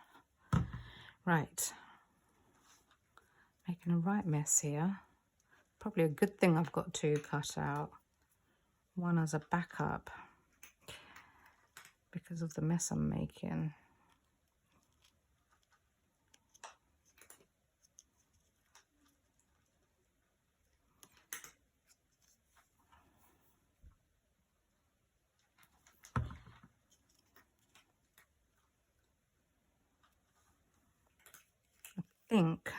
S1: Right, making a right mess here. Probably a good thing I've got two cut out, one as a backup because of the mess I'm making. I think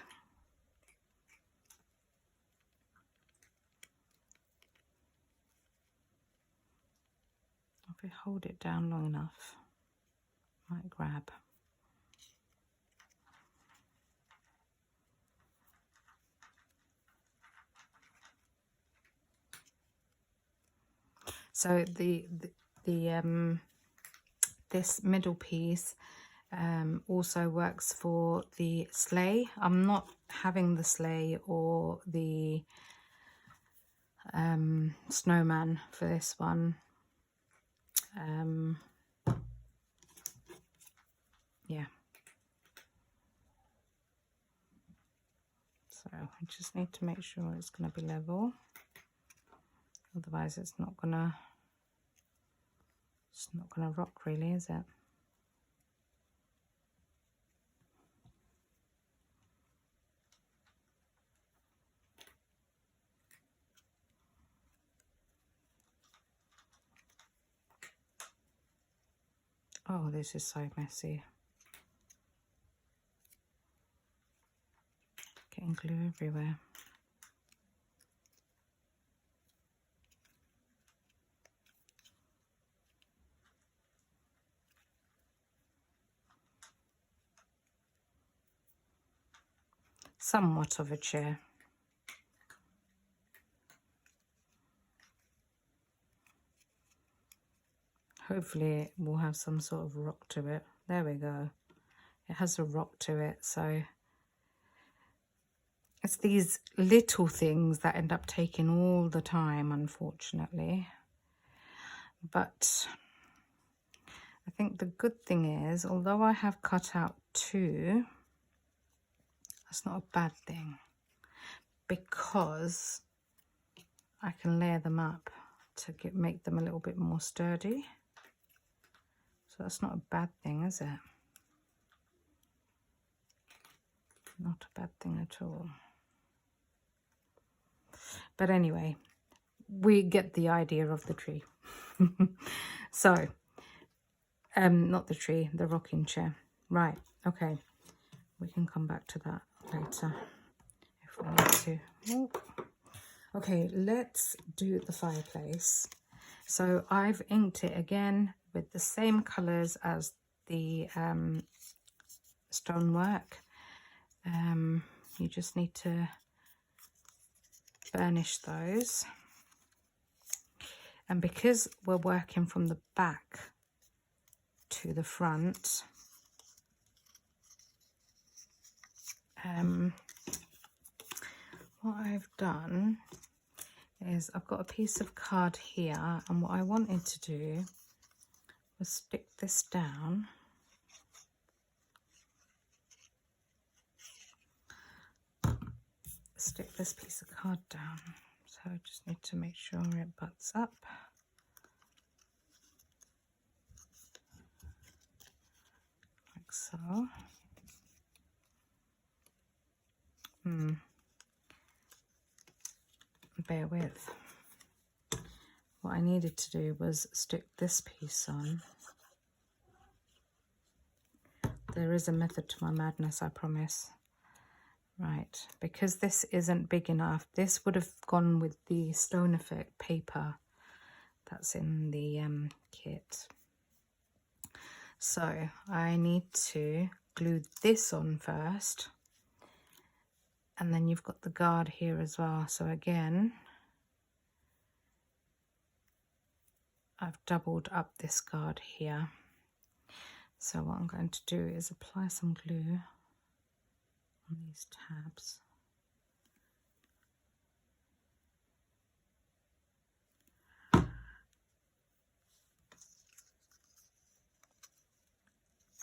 S1: if we hold it down long enough, might grab. So this middle piece also works for the sleigh. I'm not having the sleigh or the snowman for this one. Yeah. So I just need to make sure it's going to be level. Otherwise it's not gonna rock really, is it? Oh, this is so messy. Getting glue everywhere. Somewhat of a chair. Hopefully it will have some sort of rock to it. There we go. It has a rock to it, so it's these little things that end up taking all the time, unfortunately. But I think the good thing is, although I have cut out two, that's not a bad thing, because I can layer them up to make them a little bit more sturdy. So that's not a bad thing, is it? Not a bad thing at all. But anyway, we get the idea of the tree. So, not the tree, the rocking chair. Right, okay. We can come back to that later if we need to. Oh. Okay, let's do the fireplace. So I've inked it again with the same colours as the stonework. You just need to burnish those. And because we're working from the back to the front, what I've done is I've got a piece of card here, and what I wanted to do was stick this down. Stick this piece of card down. So I just need to make sure it butts up. Like so. Bear with. What I needed to do was stick this piece on. There is a method to my madness, I promise. Right, because this isn't big enough, this would have gone with the stone effect paper that's in the kit. So I need to glue this on first. And then you've got the guard here as well. So again, I've doubled up this guard here. So what I'm going to do is apply some glue on these tabs.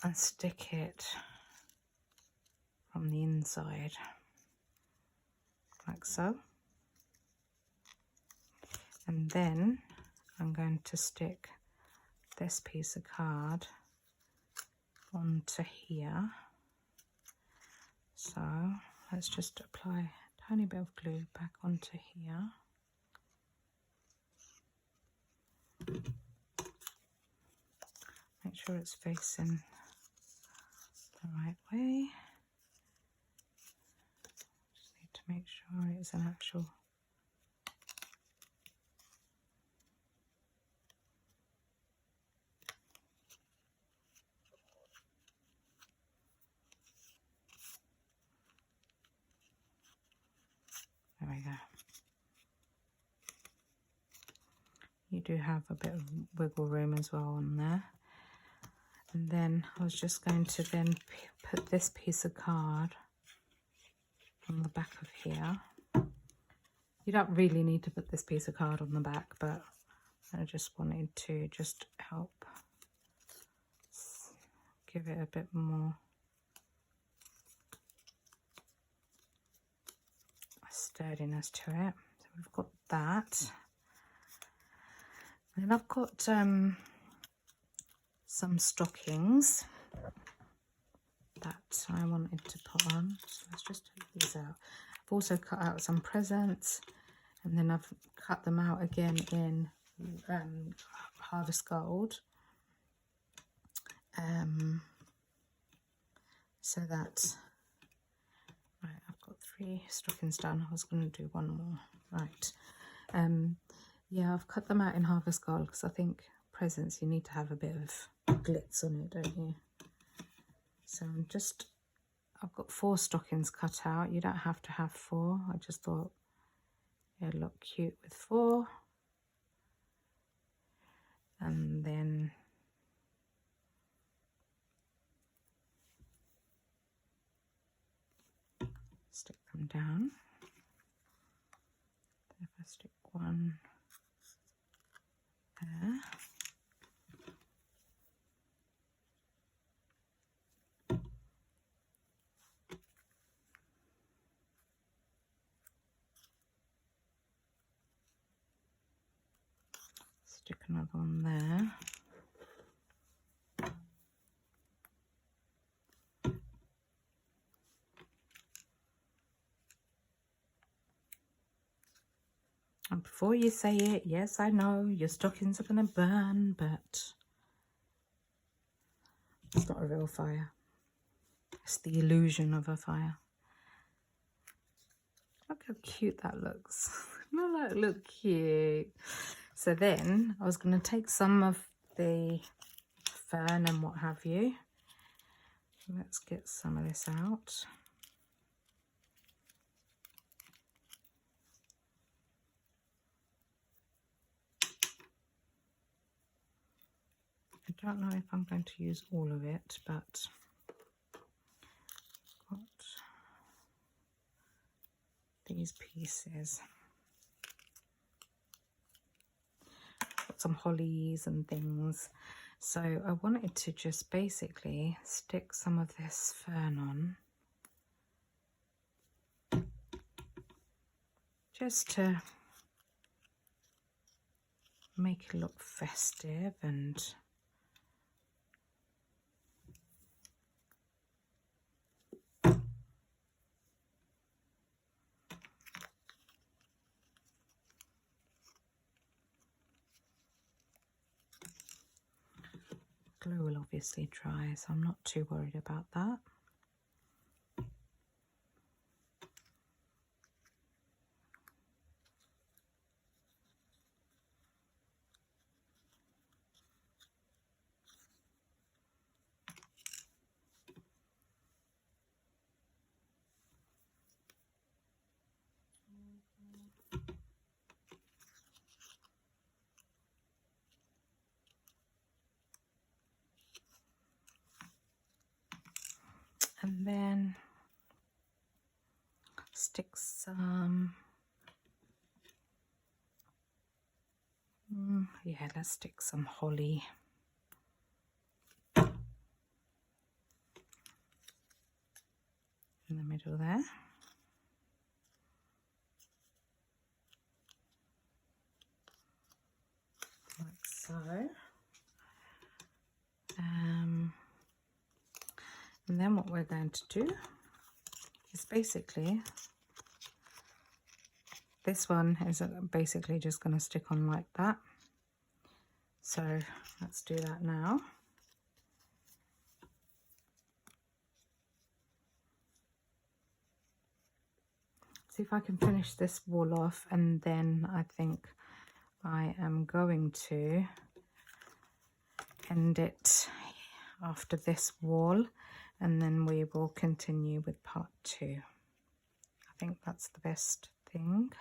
S1: And stick it from the inside. Like so. And then I'm going to stick this piece of card onto here. So let's just apply a tiny bit of glue back onto here. Make sure it's facing the right way. Just need to make sure it's an actual there we go. You do have a bit of wiggle room as well on there. And then I was just going to then put this piece of card on the back of here. You don't really need to put this piece of card on the back, but I just wanted to just help give it a bit more sturdiness to it. So we've got that. And I've got some stockings that I wanted to put on. So let's just take these out. I've also cut out some presents, and then I've cut them out again in Harvest Gold. So that, right, I've got 3 stockings done. I was going to do one more. Right. Yeah, I've cut them out in Harvest Gold because I think presents, you need to have a bit of glitz on it, don't you? So I've got 4 stockings cut out. You don't have to have 4. I just thought it'd look cute with 4. And then stick them down. If I stick one there. Stick another one there. And before you say it, yes, I know your stockings are going to burn, but it's not a real fire. It's the illusion of a fire. Look how cute that looks. Look cute. So then I was going to take some of the fern and what have you. Let's get some of this out. I don't know if I'm going to use all of it, but got these pieces. Got some hollies and things. So I wanted to just basically stick some of this fern on. Just to make it look festive and glue will obviously dry, so I'm not too worried about that. And then stick some, yeah, let's stick some holly. In the middle there. Like so. And then what we're going to do is basically, this one is basically just going to stick on like that. So let's do that now. See if I can finish this wall off, and then I think I am going to end it after this wall, and then we will continue with part 2. I think that's the best thing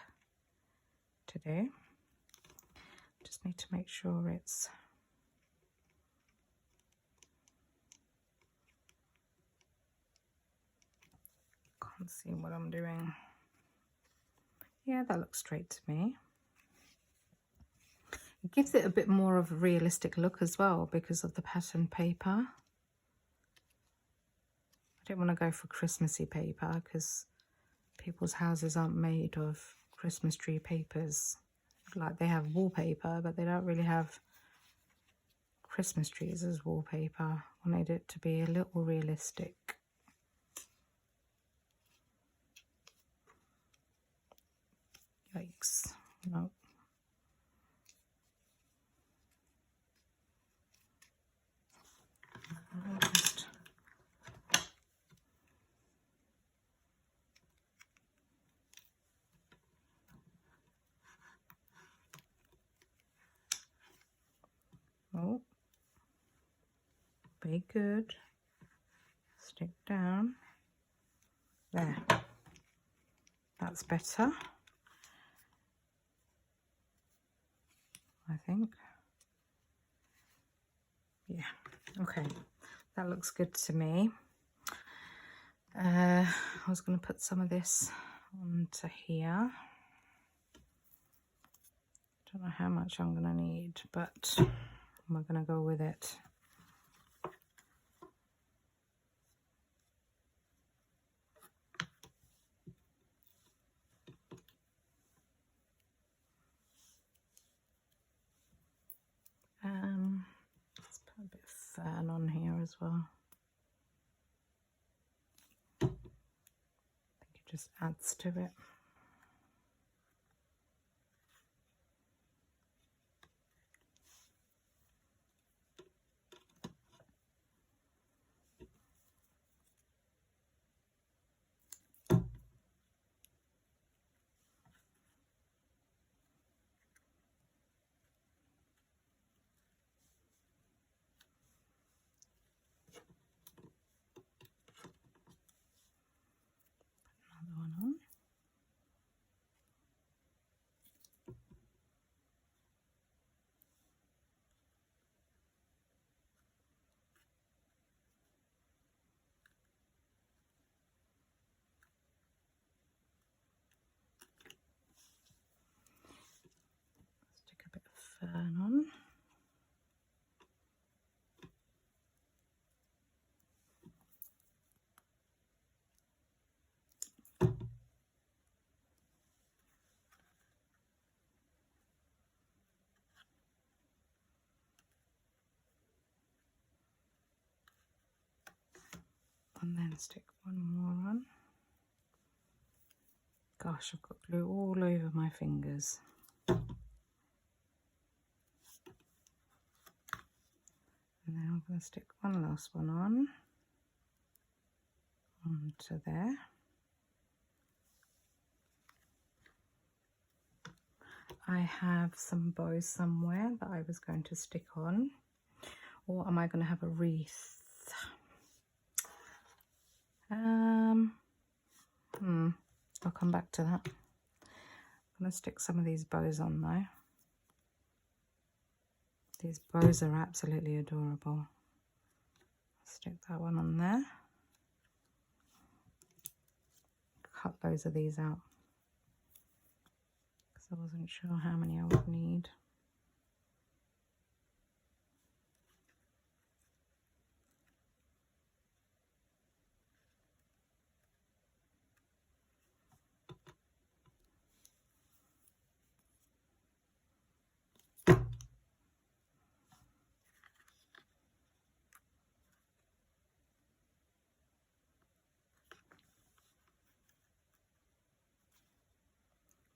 S1: to do. Just need to make sure it's can't see what I'm doing. Yeah, that looks straight to me. It gives it a bit more of a realistic look as well because of the pattern paper. I don't want to go for Christmassy paper because people's houses aren't made of Christmas tree papers. Like, they have wallpaper, but they don't really have Christmas trees as wallpaper. I wanted it to be a little realistic. Yikes. No. Oh, very good. Stick down. There. That's better, I think. Yeah, okay. That looks good to me. I was going to put some of this onto here. Don't know how much I'm going to need, but we're going to go with it. Let's put a bit of fern on here as well. I think it just adds to it. and then stick one more on. Gosh, I've got glue all over my fingers. And then I'm going to stick one last one on onto there. I have some bows somewhere that I was going to stick on, or am I going to have a wreath? I'll come back to that. I'm going to stick some of these bows on though. These bows are absolutely adorable. Stick that one on there. Cut loads of these out because I wasn't sure how many I would need.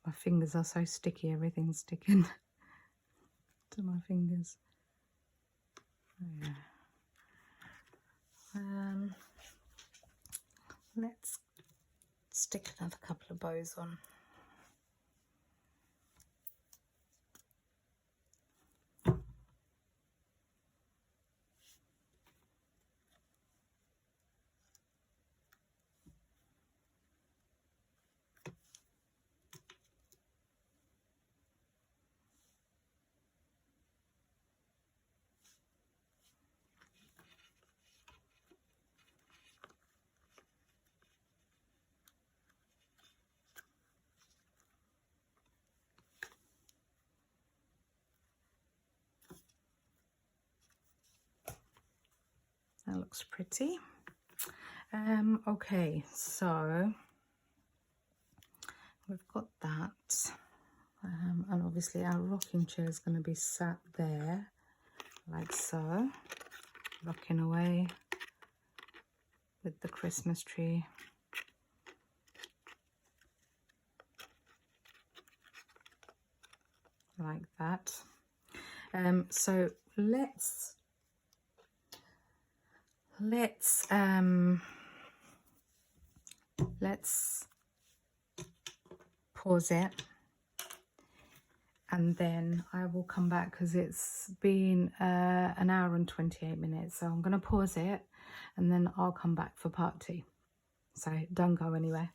S1: My fingers are so sticky, everything's sticking to my fingers. Oh, yeah. Let's stick another couple of bows on. That looks pretty. Okay, so we've got that, and obviously our rocking chair is going to be sat there like so, rocking away with the Christmas tree. Like that. So let's pause it, and then I will come back because it's been an hour and 28 minutes. So I'm going to pause it and then I'll come back for part 2. So don't go anywhere.